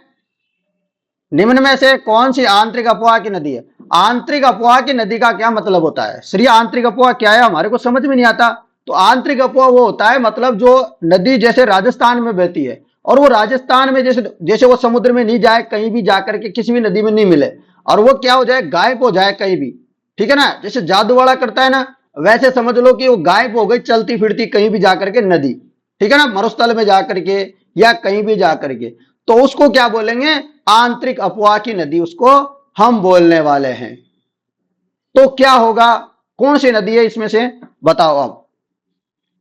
निम्न में से कौन सी आंतरिक अपवाह की नदी है? आंतरिक अपवाह की नदी का क्या मतलब होता है? श्री आंतरिक अपवाह क्या है? हमारे को समझ में नहीं आता। तो आंतरिक अपवाह वो होता है, मतलब जो नदी जैसे राजस्थान में बहती है और वो राजस्थान में जैसे वो समुद्र में नहीं जाए, कहीं भी जाकर के किसी भी नदी में नहीं मिले, और वो क्या हो जाए, गायब हो जाए कहीं भी। ठीक है ना, जैसे जादू वाला करता है ना, वैसे समझ लो कि वो गायब हो गई चलती फिरती कहीं भी जाकर के नदी। ठीक है ना, मरुस्थल में जाकर के या कहीं भी जाकर के, तो उसको क्या बोलेंगे? आंतरिक अपवाह की नदी उसको हम बोलने वाले हैं। तो क्या होगा, कौन सी नदी है इसमें से? बताओ।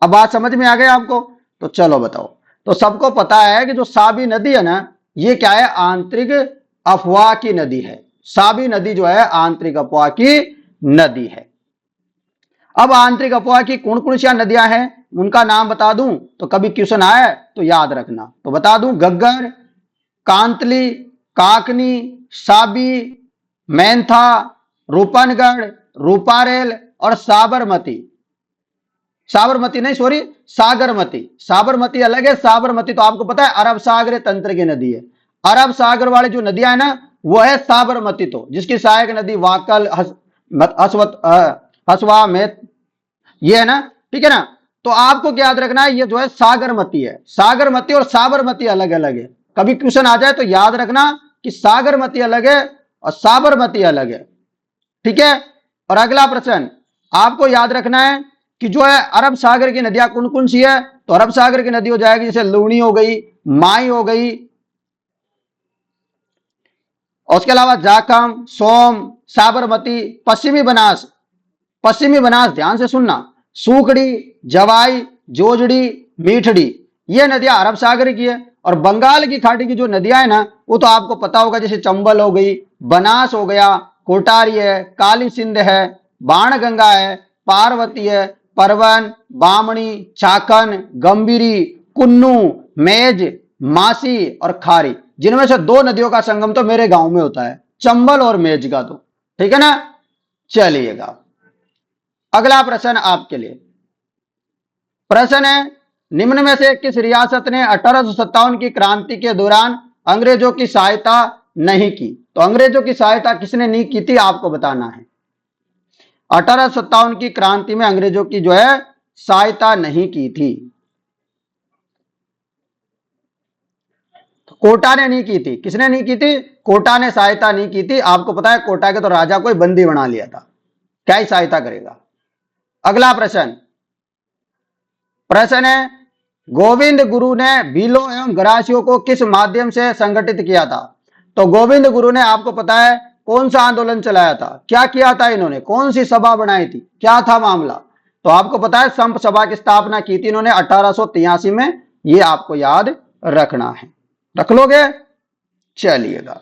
अब बात समझ में आ गई आपको? तो चलो बताओ। तो सबको पता है कि जो साबी नदी है ना, ये क्या है? आंतरिक अफवाह की नदी है। साबी नदी जो है आंतरिक अफवाह की नदी है। अब आंतरिक अफवाह की कौन कौन सी नदियां हैं, उनका नाम बता दूं तो कभी क्वेश्चन आए तो याद रखना। तो बता दूं, गग्गर, कांतली, काकनी, साबी, मैंथा, रूपनगढ़, रूपारेल और साबरमती। साबरमती नहीं, सॉरी, सागरमती। साबरमती अलग है, साबरमती तो आपको पता है अरब सागर तंत्र की नदी है। अरब सागर वाली जो नदियां है ना, वो है साबरमती, तो जिसकी सहायक नदी वाकल, हसवा में, ये है ना, ठीक है ना। तो आपको क्या याद रखना है, ये जो है सागरमती है। सागरमती और साबरमती अलग अलग है। कभी क्वेश्चन आ जाए तो याद रखना कि सागरमती अलग है और साबरमती अलग है, ठीक है। और अगला प्रश्न आपको याद रखना है कि जो है अरब सागर की नदियां कौन कौन सी है। तो अरब सागर की नदी हो जाएगी जैसे लूनी हो गई, माई हो गई, और उसके अलावा जाखम, सोम, साबरमती, पश्चिमी बनास ध्यान से सुनना, सूखड़ी, जवाई, जोजड़ी, मीठड़ी, ये नदियां अरब सागर की है। और बंगाल की खाड़ी की जो नदियां है ना, वो तो आपको पता होगा, जैसे चंबल हो गई, बनास हो गया, कोटारी है, काली सिंध है, बाणगंगा है, पार्वती है, परवन, बामणी, चाकन, गंभीरी, कुन्नू, मेज, मासी और खारी, जिनमें से दो नदियों का संगम तो मेरे गांव में होता है, चंबल और मेज का। तो ठीक है ना। चलिएगा अगला प्रश्न आपके लिए। प्रश्न है, निम्न में से किस रियासत ने 1857 की क्रांति के दौरान अंग्रेजों की सहायता नहीं की। तो अंग्रेजों की सहायता किसने नहीं की थी, आपको बताना है। 1857 की क्रांति में अंग्रेजों की जो है सहायता नहीं की थी। तो कोटा ने नहीं की थी। किसने नहीं की थी, कोटा ने सहायता नहीं की थी। आपको पता है कोटा के तो राजा को बंदी बना लिया था, क्या ही सहायता करेगा। अगला प्रश्न, प्रश्न है, गोविंद गुरु ने भीलों एवं गरासियों को किस माध्यम से संगठित किया था। तो गोविंद गुरु ने आपको पता है कौन सा आंदोलन चलाया था, क्या किया था इन्होंने, कौन सी सभा बनाई थी, क्या था मामला। तो आपको पता है संप सभा की स्थापना की थी इन्होंने 1883 में। ये आपको याद रखना है, रख लोगे। चलिएगा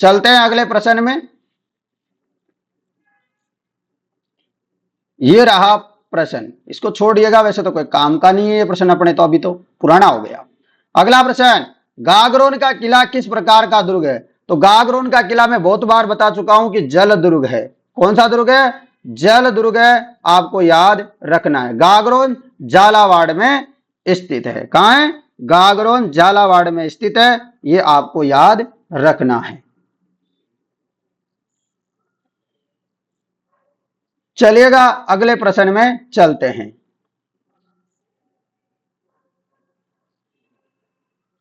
चलते हैं अगले प्रश्न में। ये रहा प्रश्न, इसको छोड़िएगा, वैसे तो कोई काम का नहीं है ये प्रश्न अपने, तो अभी तो पुराना हो गया। अगला प्रश्न, गागरोन का किला किस प्रकार का दुर्ग है। तो गागरोन का किला मैं बहुत बार बता चुका हूं कि जल दुर्ग है। कौन सा दुर्ग है, जल दुर्ग है, आपको याद रखना है। गागरोन झालावाड़ में स्थित है। कहां है, गागरोन झालावाड़ में स्थित है, ये आपको याद रखना है। चलिएगा अगले प्रश्न में चलते हैं।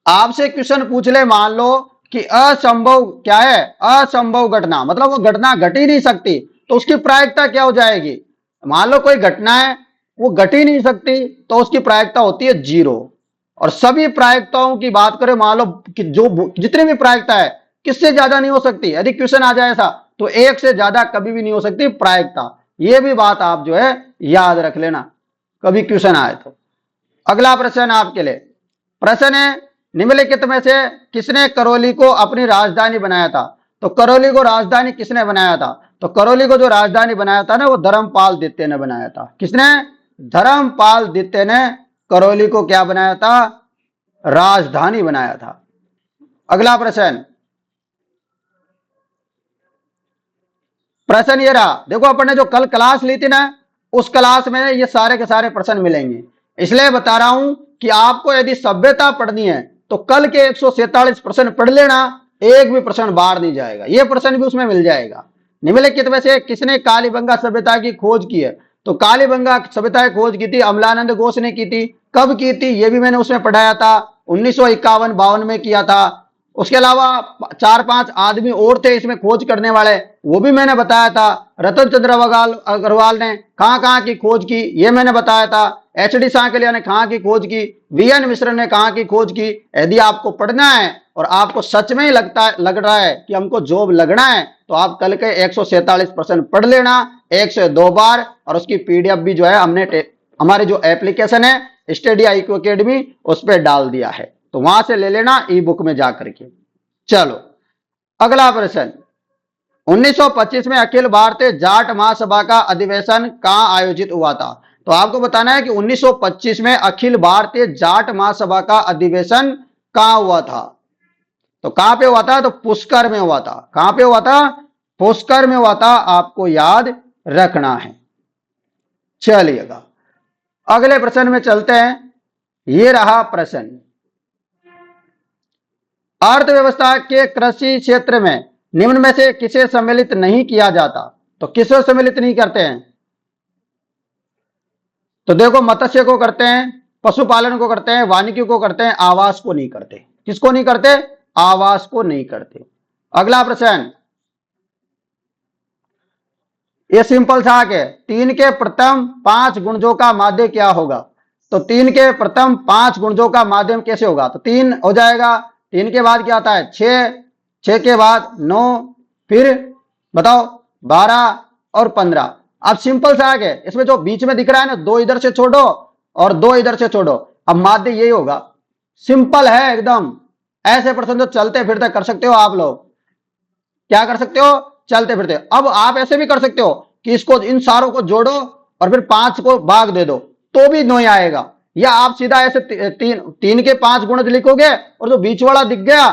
आपसे क्वेश्चन पूछ ले, मान लो कि असंभव क्या है, असंभव घटना, मतलब वो घटना घट ही नहीं सकती, तो उसकी प्रायिकता क्या हो जाएगी। मान लो कोई घटना है वो घट ही नहीं सकती, तो उसकी प्रायिकता होती है 0। और सभी प्रायिकताओं की बात करें, मान लो कि जो जितनी भी प्रायिकता है किससे ज्यादा नहीं हो सकती। यदि क्वेश्चन आ जाए ऐसा तो 1 से ज्यादा कभी भी नहीं हो सकती प्रायिकता। ये भी बात आप जो है याद रख लेना कभी क्वेश्चन आए तो। अगला प्रश्न आपके लिए। प्रश्न है, निम्नलिखित में से किसने करौली को अपनी राजधानी बनाया था। तो करौली को राजधानी किसने बनाया था। तो करौली को जो राजधानी बनाया था ना, वो धर्मपाल द्वितीय ने बनाया था। किसने, धर्मपाल द्वितीय ने करौली को क्या बनाया था, राजधानी बनाया था। अगला प्रश्न, प्रश्न ये रहा, देखो अपन ने जो कल क्लास ली थी ना, उस क्लास में ये सारे के सारे प्रश्न मिलेंगे। इसलिए बता रहा हूं कि आपको यदि सभ्यता पढ़नी है तो कल के 147 प्रश्न पढ़ लेना, एक भी प्रश्न बाहर नहीं जाएगा, ये प्रश्न भी उसमें मिल जाएगा। निम्नलिखित में से किसने कालीबंगा सभ्यता की खोज की है। तो कालीबंगा सभ्यता की खोज की थी अमलानंद घोष ने की थी। कब की थी ये भी मैंने उसमें पढ़ाया था, 1951-52 में किया था। उसके अलावा 4-5 आदमी और थे इसमें खोज करने वाले, वो भी मैंने बताया था। रतन चंद्र अग्रवाल ने कहां कहां की खोज की ये मैंने बताया था। एच.डी. सांकलिया ने कहां की खोज की, वी.एन. मिश्र ने कहां की खोज की। यदि आपको पढ़ना है और आपको सच में ही लग रहा है कि हमको जॉब लगना है, तो आप कल के 147 प्रश्न पढ़ लेना 1 से 2 बार। और उसकी पीडीएफ भी जो है हमने हमारे जो एप्लीकेशन है स्टडी IQ अकेडमी उस पर डाल दिया है, तो वहां से ले लेना ई बुक में जाकर के। चलो अगला प्रश्न, 1925 में अखिल भारतीय जाट महासभा का अधिवेशन कहां आयोजित हुआ था। तो आपको बताना है कि 1925 में अखिल भारतीय जाट महासभा का अधिवेशन कहां हुआ था। तो कहां पे हुआ था, तो पुष्कर में हुआ था। कहां पे हुआ था, पुष्कर में हुआ था, आपको याद रखना है। चलिएगा अगले प्रश्न में चलते हैं। ये रहा प्रश्न, अर्थव्यवस्था के कृषि क्षेत्र में निम्न में से किसे सम्मिलित नहीं किया जाता? तो किसे सम्मिलित नहीं करते हैं? तो देखो, मत्स्य को करते हैं, पशुपालन को करते हैं, वानिकी को करते हैं, आवास को नहीं करते। किसको नहीं करते? आवास को नहीं करते। अगला प्रश्न, ये सिंपल सा है, 3 के प्रथम 5 गुणजों का माध्य क्या होगा? तो 3 के प्रथम 5 गुणजों का माध्यम कैसे होगा? तो 3 हो जाएगा, 3 के बाद क्या आता है? 6, 6 के बाद 9, फिर बताओ 12 और 15। अब सिंपल सा है, इसमें जो बीच में दिख रहा है ना, 2 इधर से छोड़ो और 2 इधर से छोड़ो, अब माध्य यही होगा। सिंपल है एकदम। ऐसे प्रश्न तो चलते फिरते कर सकते हो आप लोग। क्या कर सकते हो? चलते फिरते। अब आप ऐसे भी कर सकते हो कि इसको, इन सारों को जोड़ो और फिर 5 को भाग दे दो, तो भी 9 आएगा। या आप सीधा ऐसे 3 के 5 गुणज लिखोगे और जो बीच वाला दिख गया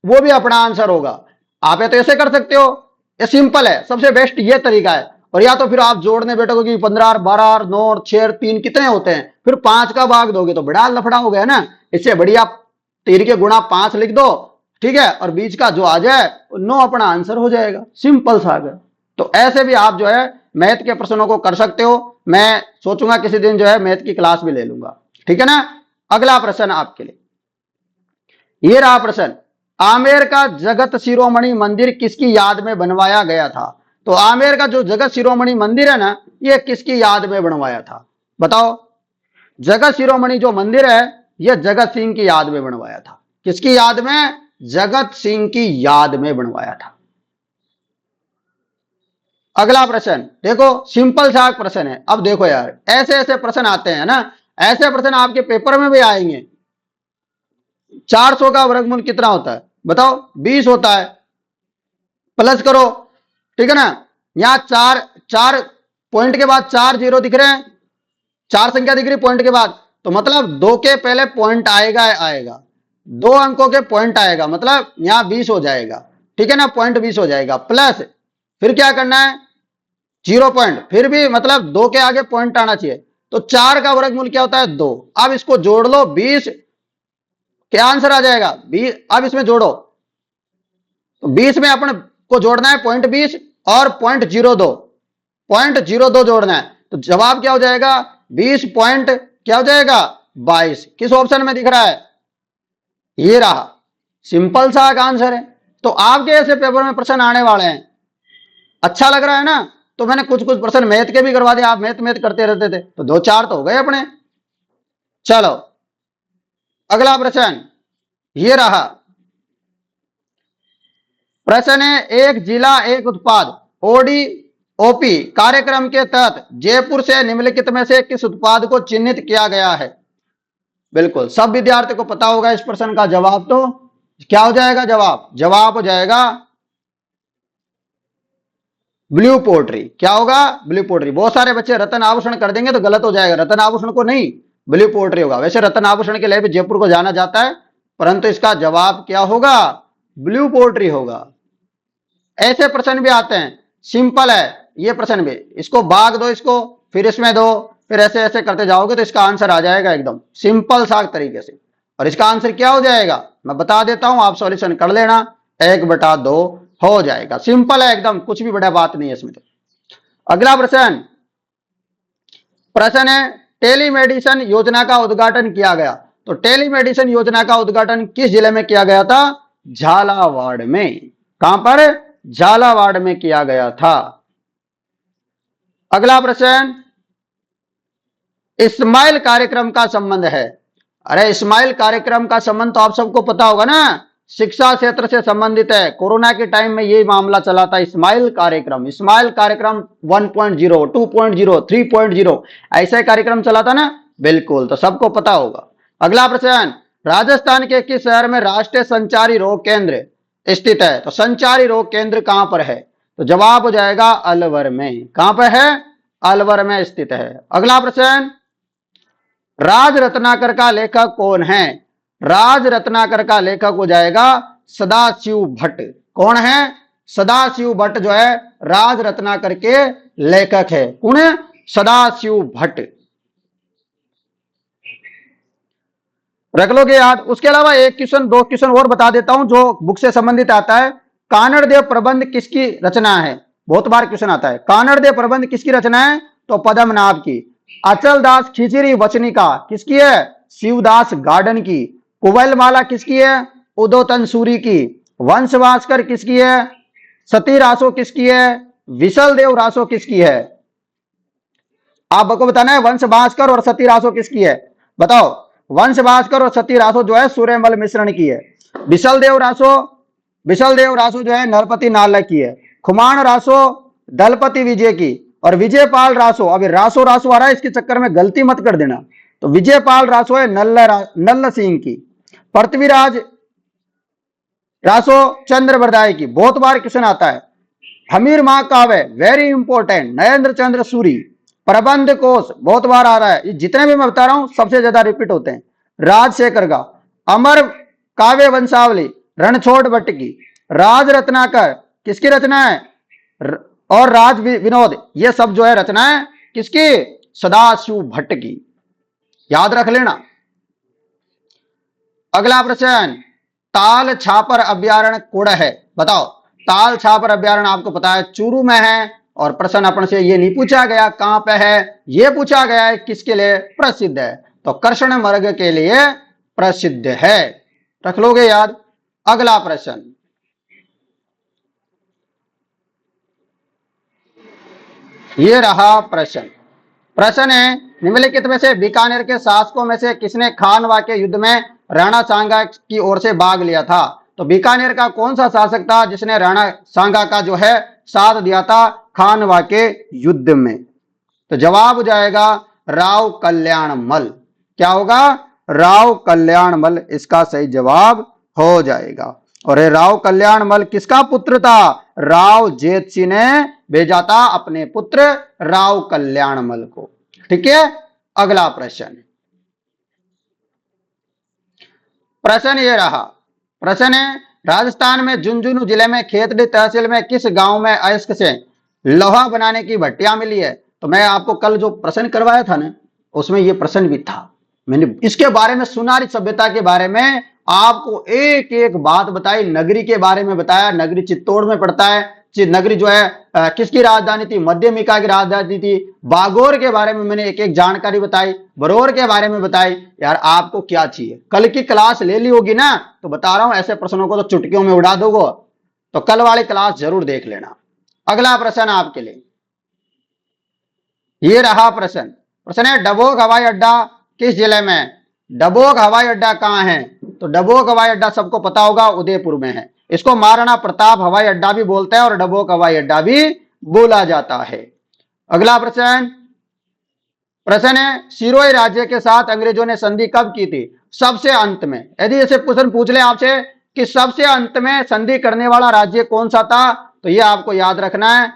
वो भी अपना आंसर होगा। आप तो ऐसे कर सकते हो, ये सिंपल है, सबसे बेस्ट ये तरीका है। और या तो फिर आप जोड़ने बैठोगे कि 15 और 12 और 9 और 6 और 3 कितने होते हैं, फिर 5 का भाग दोगे तो बड़ा लफड़ा हो गया ना। इससे बढ़िया 3 के गुणा 5 लिख दो, ठीक है, और बीच का जो आ जाए 9 अपना आंसर हो जाएगा। सिंपल सा है। तो ऐसे भी आप जो है मैथ के प्रश्नों को कर सकते हो। मैं सोचूंगा किसी दिन जो है मैथ की क्लास भी ले लूंगा, ठीक है ना। अगला प्रश्न आपके लिए, ये रहा प्रश्न, आमेर का जगत शिरोमणि मंदिर किसकी याद में बनवाया गया था? तो आमेर का जो जगत शिरोमणि मंदिर है ना, ये किसकी याद में बनवाया था? बताओ। जगत शिरोमणि जो मंदिर है, यह जगत सिंह की याद में बनवाया था। किसकी याद में? जगत सिंह की याद में बनवाया था। अगला प्रश्न देखो, सिंपल सा प्रश्न है। अब देखो यार, ऐसे ऐसे प्रश्न आते हैं ना, ऐसे प्रश्न आपके पेपर में भी आएंगे। 400 का वर्गमूल कितना होता है? बताओ। 20 होता है। प्लस करो, ठीक है ना। यहां 4 पॉइंट के बाद 4 जीरो दिख रहे हैं, 4 संख्या दिख रही पॉइंट के बाद, तो मतलब 2 के पहले पॉइंट आएगा, आएगा 2 अंकों के पॉइंट आएगा, मतलब यहां 20 हो जाएगा, ठीक है ना। पॉइंट 20 हो जाएगा। प्लस फिर क्या करना है? 0 पॉइंट, फिर भी मतलब 2 के आगे पॉइंट आना चाहिए। तो 4 का वर्गमूल क्या होता है? 2। अब इसको जोड़ लो, 20, क्या आंसर आ जाएगा? 20। अब इसमें जोड़ो, तो 20 में अपन को जोड़ना है पॉइंट 20 और पॉइंट 02, पॉइंट 02 जोड़ना है। तो जवाब क्या हो जाएगा? 20 पॉइंट क्या हो जाएगा? 22। किस ऑप्शन में दिख रहा है? ये रहा। सिंपल सा आंसर है। तो आपके ऐसे पेपर में प्रश्न आने वाले हैं। अच्छा लग रहा है ना। तो मैंने कुछ कुछ प्रश्न मैथ के भी करवा दिया, आप मैथ मैथ करते रहते थे, तो 2-4 तो हो गए अपने। चलो अगला प्रश्न ये रहा। प्रश्न है, एक जिला एक उत्पाद ओडीओपी कार्यक्रम के तहत जयपुर से निम्नलिखित में से किस उत्पाद को चिन्हित किया गया है? बिल्कुल सब विद्यार्थी को पता होगा इस प्रश्न का जवाब। तो क्या हो जाएगा जवाब? जवाब हो जाएगा ब्लू पोट्री। क्या होगा? Blue pottery. बहुत सारे बच्चे रतन आभूषण कर देंगे तो गलत हो जाएगा, रतन आभूषण को नहीं, ब्लू पोट्री होगा। वैसे रतन आभूषण के लिए भी जयपुर को जाना जाता है, परंतु इसका जवाब क्या होगा? ब्लू पोट्री होगा। ऐसे प्रश्न भी आते हैं, सिंपल है ये प्रश्न भी। इसको भाग दो, इसको फिर इसमें दो, फिर ऐसे ऐसे करते जाओगे तो इसका आंसर आ जाएगा एकदम सिंपल सा तरीके से। और इसका आंसर क्या हो जाएगा मैं बता देता हूं, आप सॉल्यूशन कर लेना। 1/2 हो जाएगा। सिंपल है एकदम, कुछ भी बड़ा बात नहीं है इसमें। तो अगला प्रश्न, प्रश्न है, टेलीमेडिसिन योजना का उद्घाटन किया गया। तो टेलीमेडिसिन योजना का उद्घाटन किस जिले में किया गया था? झालावाड़ में। कहां पर? झालावाड़ में किया गया था। अगला प्रश्न, इस्माइल कार्यक्रम का संबंध है। अरे इस्माइल कार्यक्रम का संबंध तो आप सबको पता होगा ना, शिक्षा क्षेत्र से संबंधित है। कोरोना के टाइम में ये मामला चला था, इस्माइल कार्यक्रम। इस्माइल कार्यक्रम 1.0, 2.0, 3.0 ऐसे कार्यक्रम चला था ना। बिल्कुल, तो सबको पता होगा। अगला प्रश्न, राजस्थान के किस शहर में राष्ट्रीय संचारी रोग केंद्र स्थित है? तो संचारी रोग केंद्र कहां पर है? तो जवाब हो जाएगा अलवर में। कहां पर है? अलवर में स्थित है। अगला प्रश्न, राज रत्नाकर का लेखक कौन है? राज रत्नाकर का लेखक हो जाएगा सदाशिव भट्ट। कौन है? सदाशिव भट्ट जो है राज रत्नाकर के लेखक है। कौन है? सदाशिव भट्ट। रख लोगे याद। उसके अलावा एक क्वेश्चन, दो क्वेश्चन और बता देता हूं जो बुक से संबंधित आता है। कानड़ देव प्रबंध किसकी रचना है? बहुत बार क्वेश्चन आता है। कानड़ देव प्रबंध किसकी रचना है? तो पद्मनाभ की। अचल दास खिचड़ी वचनिका किसकी है? शिवदास गार्डन की। कुवलमाला किसकी है? उदोतन सूरी की। वंश भास्कर किसकी है? सती रासो किसकी है? विशल देव रासो किसकी है? आपको बताना है वंश भास्कर और सती रासो किसकी है, बताओ। वंश भास्कर और सती रासो जो है सूर्यमल मिश्रण की है। विशल देव रासो जो है नरपति नालय की है। खुमान रासो दलपति विजय की। और विजयपाल रासो, अभी रासो रासो आ रहा है, इसके चक्कर में गलती मत कर देना। तो विजयपाल रासो है नल्ल सिंह की। पृथ्वीराज रासो चंद्र बरदाई की। बहुत बार क्वेश्चन आता है। हमीर महाकाव्य वेरी इंपॉर्टेंट, नरेंद्र चंद्र सूरी। प्रबंध कोश बहुत बार आ रहा है, ये जितने भी मैं बता रहा हूं सबसे ज्यादा रिपीट होते हैं। राजशेखर का। अमर काव्य वंशावली रणछोड़ भट्ट की। राज रत्नाकर किसकी रचना है? और राज विनोद, ये सब जो है रचना है किसकी? सदाशिव भट्ट की। याद रख लेना। अगला प्रश्न, ताल छापर अभ्यारण्य कुड़ है, बताओ। ताल छापर अभ्यारण्य आपको पता है चूरू में है। और प्रश्न अपन से ये नहीं पूछा गया कहां पे है, ये पूछा गया है किसके लिए प्रसिद्ध है, तो कृष्ण मृग के लिए प्रसिद्ध है। रख लोगे याद। अगला प्रश्न, ये रहा प्रश्न। प्रश्न है, निम्नलिखित में से बीकानेर के शासकों में से किसने खानवा के युद्ध में राणा सांगा की ओर से भाग लिया था? तो बीकानेर का कौन सा शासक था जिसने राणा सांगा का जो है साथ दिया था खानवा के युद्ध में? तो जवाब हो जाएगा राव कल्याणमल। क्या होगा? राव कल्याणमल इसका सही जवाब हो जाएगा। और ये राव कल्याणमल किसका पुत्र था? राव जेत सिंह ने भेजा था अपने पुत्र राव कल्याणमल को। ठीक है। अगला प्रश्न, प्रश्न ये रहा। प्रश्न है, राजस्थान में झुंझुनू जिले में खेतड़ी तहसील में किस गांव में अयस्क से लोहा बनाने की भट्टियां मिली है? तो मैं आपको कल जो प्रश्न करवाया था ना, उसमें ये प्रश्न भी था। मैंने इसके बारे में, सुनारी सभ्यता के बारे में आपको एक एक बात बताई। नगरी के बारे में बताया, नगरी चित्तौड़ में पड़ता है। नगरी जो है किसकी राजधानी थी? मध्यमिका की राजधानी थी। बागौर के बारे में मैंने एक एक जानकारी बताई, बरौर के बारे में बताई। यार आपको क्या चाहिए? कल की क्लास ले ली होगी ना, तो बता रहा हूं ऐसे प्रश्नों को तो चुटकियों में उड़ा दोगे। तो कल वाली क्लास जरूर देख लेना। अगला प्रश्न आपके लिए ये रहा प्रश्न। प्रश्न है, डबोक हवाई अड्डा किस जिले में? डबोक हवाई अड्डा कहां है? तो डबोक हवाई अड्डा सबको पता होगा, उदयपुर में है। इसको महाराणा प्रताप हवाई अड्डा भी बोलते हैं और डबोक हवाई अड्डा भी बोला जाता है। अगला प्रश्न, प्रश्न है, सिरोही राज्य के साथ अंग्रेजों ने संधि कब की थी? सबसे अंत में। यदि ऐसे क्वेश्चन पूछ ले आपसे कि सबसे अंत में संधि करने वाला राज्य कौन सा था, तो यह आपको याद रखना है,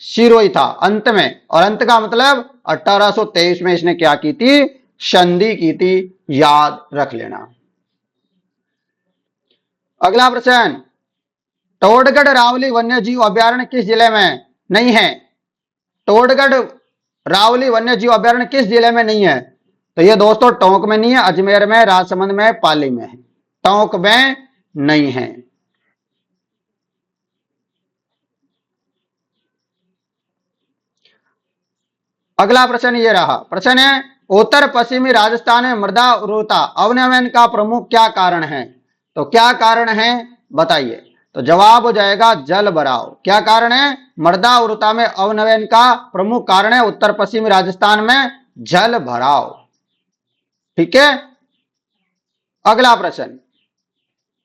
सिरोही था अंत में। और अंत का मतलब 1823 में इसने क्या की थी? संधि की थी। याद रख लेना। अगला प्रश्न, टोडगढ़ रावली वन्य जीव अभ्यारण्य किस जिले में नहीं है? टोडगढ़ रावली वन्य जीव अभ्यारण्य किस जिले में नहीं है? तो ये दोस्तों टोंक में नहीं है, अजमेर में, राजसमंद में, पाली में है। टोंक में नहीं है। अगला प्रश्न ये रहा। प्रश्न है, उत्तर पश्चिमी राजस्थान में मृदा उर्वरता अवनयन का प्रमुख क्या कारण है? तो क्या कारण है बताइए। तो जवाब हो जाएगा जल भराव। क्या कारण है? मृदा उर्वरता में अवनयन का प्रमुख कारण है उत्तर पश्चिमी राजस्थान में जल भराव। ठीक है। अगला प्रश्न,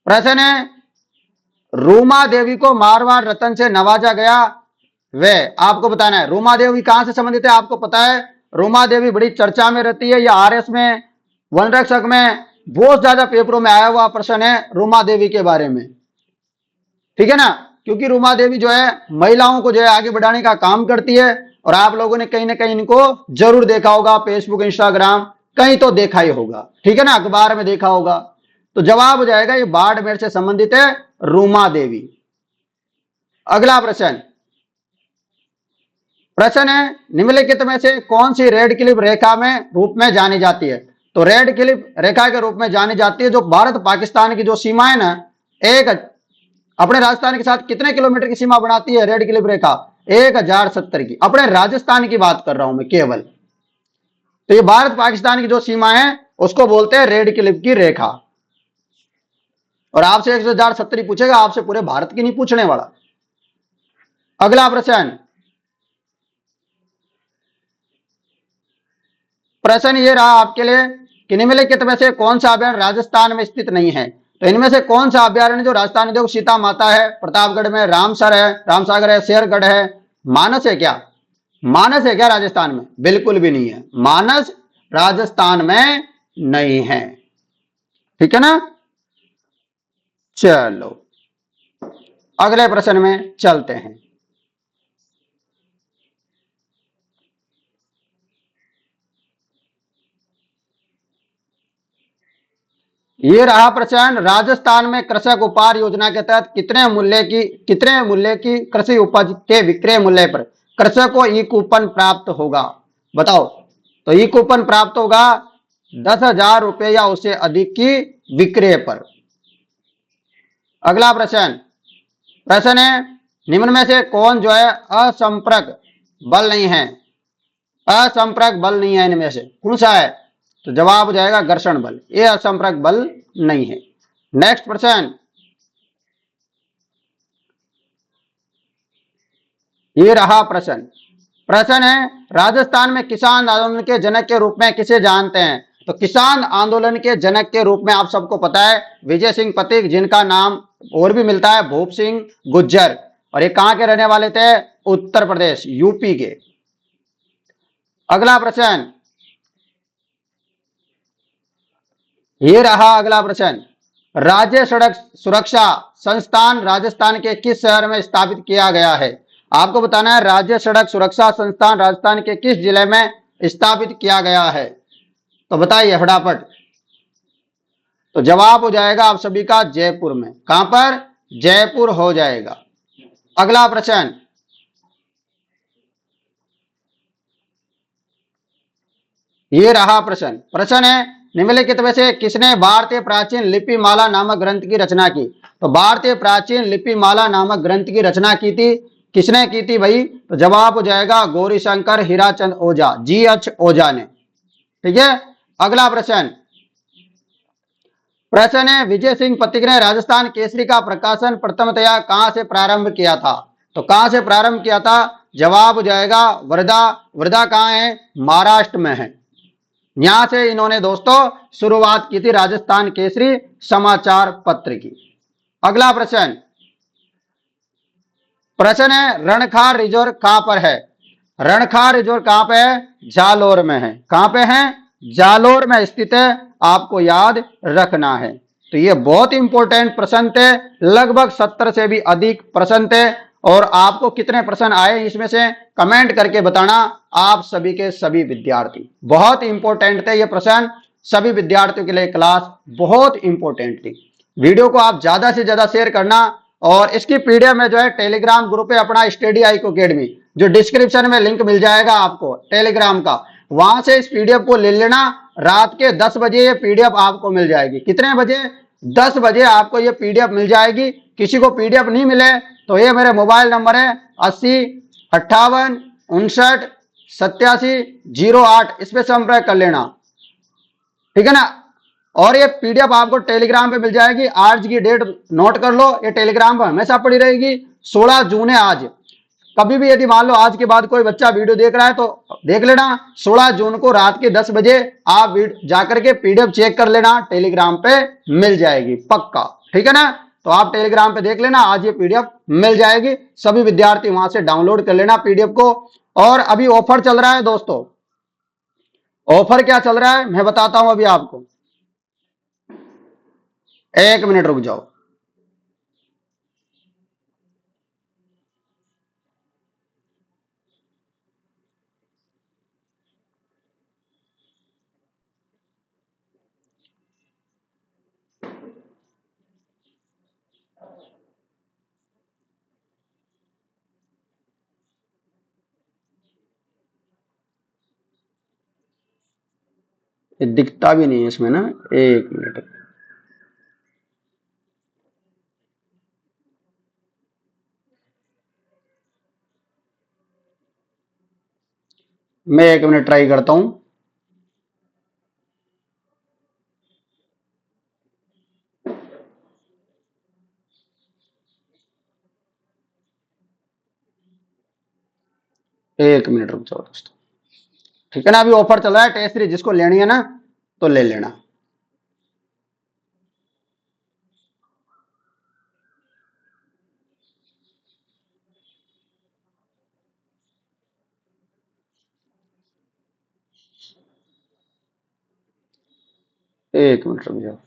प्रश्न है, रूमा देवी को मारवाड़ रत्न से नवाजा गया, वे आपको बताना है। रूमा देवी कहां से संबंधित है आपको पता है। रूमा देवी बड़ी चर्चा में रहती है, या आरएस में, वन रक्षक में, बहुत ज्यादा पेपरों में आया हुआ प्रश्न है रूमा देवी के बारे में। ठीक है ना, क्योंकि रूमा देवी जो है महिलाओं को जो है आगे बढ़ाने का काम करती है। और आप लोगों ने कहीं ना कहीं इनको जरूर देखा होगा, फेसबुक, इंस्टाग्राम, कहीं तो देखा ही होगा। ठीक है ना, अखबार में देखा होगा। तो जवाब हो जाएगा ये बाड़मेर से संबंधित है रूमा देवी। अगला प्रश्न, प्रश्न है, निम्नलिखित में से कौन सी रेड क्लिफ रेखा में रूप में जानी जाती है? तो रेड क्लिफ रेखा के रूप में जानी जाती है, जो भारत पाकिस्तान की जो सीमा है ना, एक अपने राजस्थान के साथ कितने किलोमीटर की सीमा बनाती है रेड क्लिफ रेखा? 1070 की। अपने राजस्थान की बात कर रहा हूं मैं केवल। तो ये भारत पाकिस्तान की जो सीमा है उसको बोलते हैं रेड क्लिफ की रेखा। और आपसे 1070 पूछेगा, आपसे पूरे भारत की नहीं पूछने वाला। अगला प्रश्न, प्रश्न ये रहा आपके लिए कि निम्नलिखित में से कौन सा अभ्यारण्य राजस्थान में स्थित नहीं है? तो इनमें से कौन सा अभ्यारण्य जो राजस्थान में, देखो सीता माता है, प्रतापगढ़ में रामसर है, रामसागर है, शेरगढ़ है, मानस है क्या? मानस है क्या राजस्थान में? बिल्कुल भी नहीं है, मानस राजस्थान में नहीं है। ठीक है ना? चलो अगले प्रश्न में चलते हैं। ये रहा प्रश्न, राजस्थान में कृषक उपहार योजना के तहत कितने मूल्य की कृषि उपज के विक्रय मूल्य पर कृषक को ई कूपन प्राप्त होगा? बताओ। तो ई कूपन प्राप्त होगा 10,000 रुपए या उससे अधिक की विक्रय पर। अगला प्रश्न, प्रश्न है निम्न में से कौन जो है असंपर्क बल नहीं है? असंपर्क बल नहीं है इनमें से कौन सा है? तो जवाब हो जाएगा घर्षण बल, ये असंपर्क बल नहीं है। नेक्स्ट प्रश्न, ये रहा प्रश्न। प्रश्न है राजस्थान में किसान आंदोलन के जनक के रूप में किसे जानते हैं? तो किसान आंदोलन के जनक के रूप में आप सबको पता है विजय सिंह पथिक, जिनका नाम और भी मिलता है भूप सिंह गुज्जर, और ये कहां के रहने वाले थे? उत्तर प्रदेश, यूपी के। अगला प्रश्न, ये रहा अगला प्रश्न, राज्य सड़क सुरक्षा संस्थान राजस्थान के किस शहर में स्थापित किया गया है? आपको बताना है राज्य सड़क सुरक्षा संस्थान राजस्थान के किस जिले में स्थापित किया गया है? तो बताइए फटाफट। तो जवाब हो जाएगा आप सभी का जयपुर में। कहां पर? जयपुर हो जाएगा। अगला प्रश्न, ये रहा प्रश्न। प्रश्न है निम्नलिखित में से किसने भारतीय प्राचीन लिपि माला नामक ग्रंथ की रचना की? तो भारतीय प्राचीन लिपि माला नामक ग्रंथ की रचना की थी, किसने की थी भाई? तो जवाब हो जाएगा गौरीशंकर हीराचंद ओझा, GH ओझा ने। ठीक है। अगला प्रश्न, प्रश्न है विजय सिंह पथिक ने राजस्थान केसरी का प्रकाशन प्रथमतया कहां से प्रारंभ किया था? तो कहां से प्रारंभ किया था? जवाब हो जाएगा वर्धा। वर्धा कहां है? महाराष्ट्र में है। यहां से इन्होंने दोस्तों शुरुआत की थी राजस्थान केसरी समाचार पत्र की। अगला प्रश्न, प्रश्न है रणखार रिजोर्व कहां पर है? रणखार रिजोर्व कहां पे है? जालोर में है। कहां पे है? जालोर में स्थित है, आपको याद रखना है। तो ये बहुत इंपॉर्टेंट प्रश्न थे, लगभग 70 से भी अधिक प्रश्न थे। और आपको कितने प्रश्न आए इसमें से कमेंट करके बताना, आप सभी के सभी विद्यार्थी। बहुत इंपॉर्टेंट थे ये प्रश्न, सभी विद्यार्थियों के लिए क्लास बहुत इंपॉर्टेंट थी। वीडियो को आप ज्यादा से ज्यादा शेयर करना, और इसकी पीडीएफ में जो है टेलीग्राम ग्रुप है अपना स्टडी IQ अकेडमी, जो डिस्क्रिप्शन में लिंक मिल जाएगा आपको टेलीग्राम का, वहां से इस पीडीएफ को ले लेना। रात के 10 बजे ये पीडीएफ आपको मिल जाएगी। कितने बजे? 10 बजे आपको ये पीडीएफ मिल जाएगी। किसी को पीडीएफ नहीं मिले तो ये मेरे मोबाइल नंबर है 80 58 59 87 08, इस पे संपर्क कर लेना। ठीक है ना? और ये पीडीएफ आपको टेलीग्राम पे मिल जाएगी। आज की डेट नोट कर लो, ये टेलीग्राम पर हमेशा पड़ी रहेगी। 16 जून है आज। कभी भी यदि मान लो आज के बाद कोई बच्चा वीडियो देख रहा है तो देख लेना, 16 जून को रात के 10 बजे आप जाकर के पीडीएफ चेक कर लेना, टेलीग्राम पे मिल जाएगी पक्का। ठीक है ना? तो आप टेलीग्राम पे देख लेना, आज ये पीडीएफ मिल जाएगी। सभी विद्यार्थी वहां से डाउनलोड कर लेना पीडीएफ को। और अभी ऑफर चल रहा है दोस्तों। ऑफर क्या चल रहा है मैं बताता हूं अभी आपको, 1 मिनट रुक जाओ। ये दिखता भी नहीं है इसमें ना, एक मिनट। मैं एक मिनट ट्राई करता हूं। एक मिनट रुक जाओ दोस्तों। ठीक है ना, अभी ऑफर चल रहा है टेस्ट सीरीज, जिसको लेनी है ना तो ले लेना। एक मिनट रुक जाओ।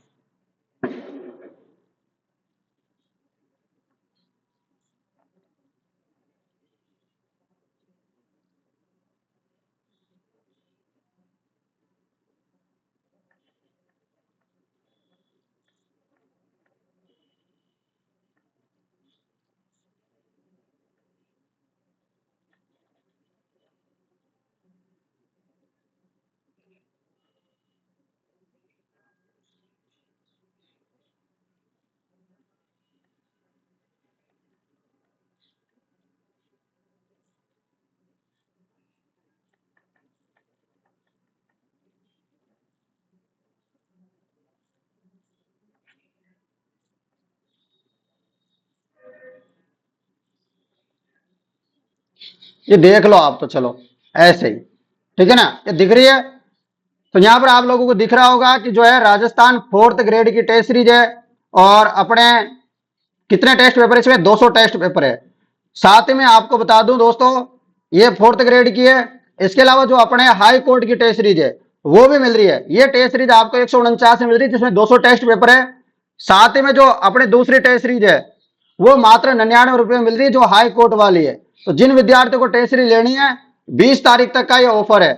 ये देख लो आप, तो चलो ऐसे ही। ठीक है ना, ये दिख रही है। तो यहां पर आप लोगों को दिख रहा होगा कि जो है राजस्थान फोर्थ ग्रेड की टेस्ट सीरीज है। और अपने कितने टेस्ट पेपर है इसमें? 200 टेस्ट पेपर है। साथ ही में आपको बता दूं दोस्तों, ये फोर्थ ग्रेड की है। इसके अलावा जो अपने हाई कोर्ट की टेस्ट सीरीज है वो भी मिल रही है। ये टेस्ट सीरीज आपको 149 में मिल रही है, जिसमें 200 टेस्ट पेपर है। साथ ही में जो अपने दूसरी टेस्ट सीरीज है वो मात्र 99 रुपए में मिल रही है, जो हाई कोर्ट वाली है। तो जिन विद्यार्थियों को टेस्ट सीरीज लेनी है, 20 तारीख तक का ये ऑफर है।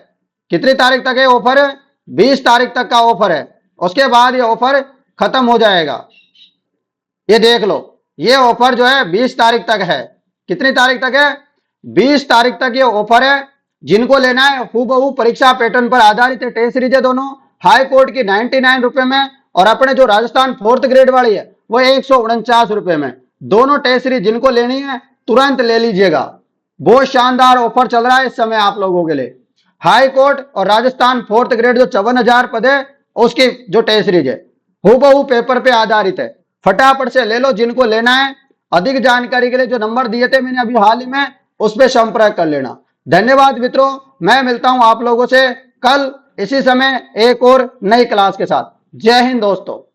कितनी तारीख तक है ऑफर? 20 तारीख तक का ऑफर है। उसके बाद ये ऑफर खत्म हो जाएगा। ये देख लो, ये ऑफर जो है 20 तारीख तक है। कितनी तारीख तक है? 20 तारीख तक ये ऑफर है। जिनको लेना है, हूबहू परीक्षा पैटर्न पर आधारित टेस्ट सीरीज है दोनों। हाई कोर्ट की 99 रुपए में, और अपने जो राजस्थान फोर्थ ग्रेड वाली है वो 149 रुपए में। दोनों टेस्ट सीरीज जिनको लेनी है तुरंत ले लीजिएगा। बहुत शानदार ऑफर चल रहा है इस समय आप लोगों के लिए। हाई कोर्ट और राजस्थान फोर्थ ग्रेड जो 54,000 पद है उसकी जो टेस्ट सीरीज है हूबहू पेपर पे आधारित है। फटाफट से ले लो जिनको लेना है। अधिक जानकारी के लिए जो नंबर दिए थे मैंने अभी हाल ही में, उस पर संपर्क कर लेना। धन्यवाद मित्रों, मैं मिलता हूं आप लोगों से कल इसी समय एक और नई क्लास के साथ। जय हिंद दोस्तों।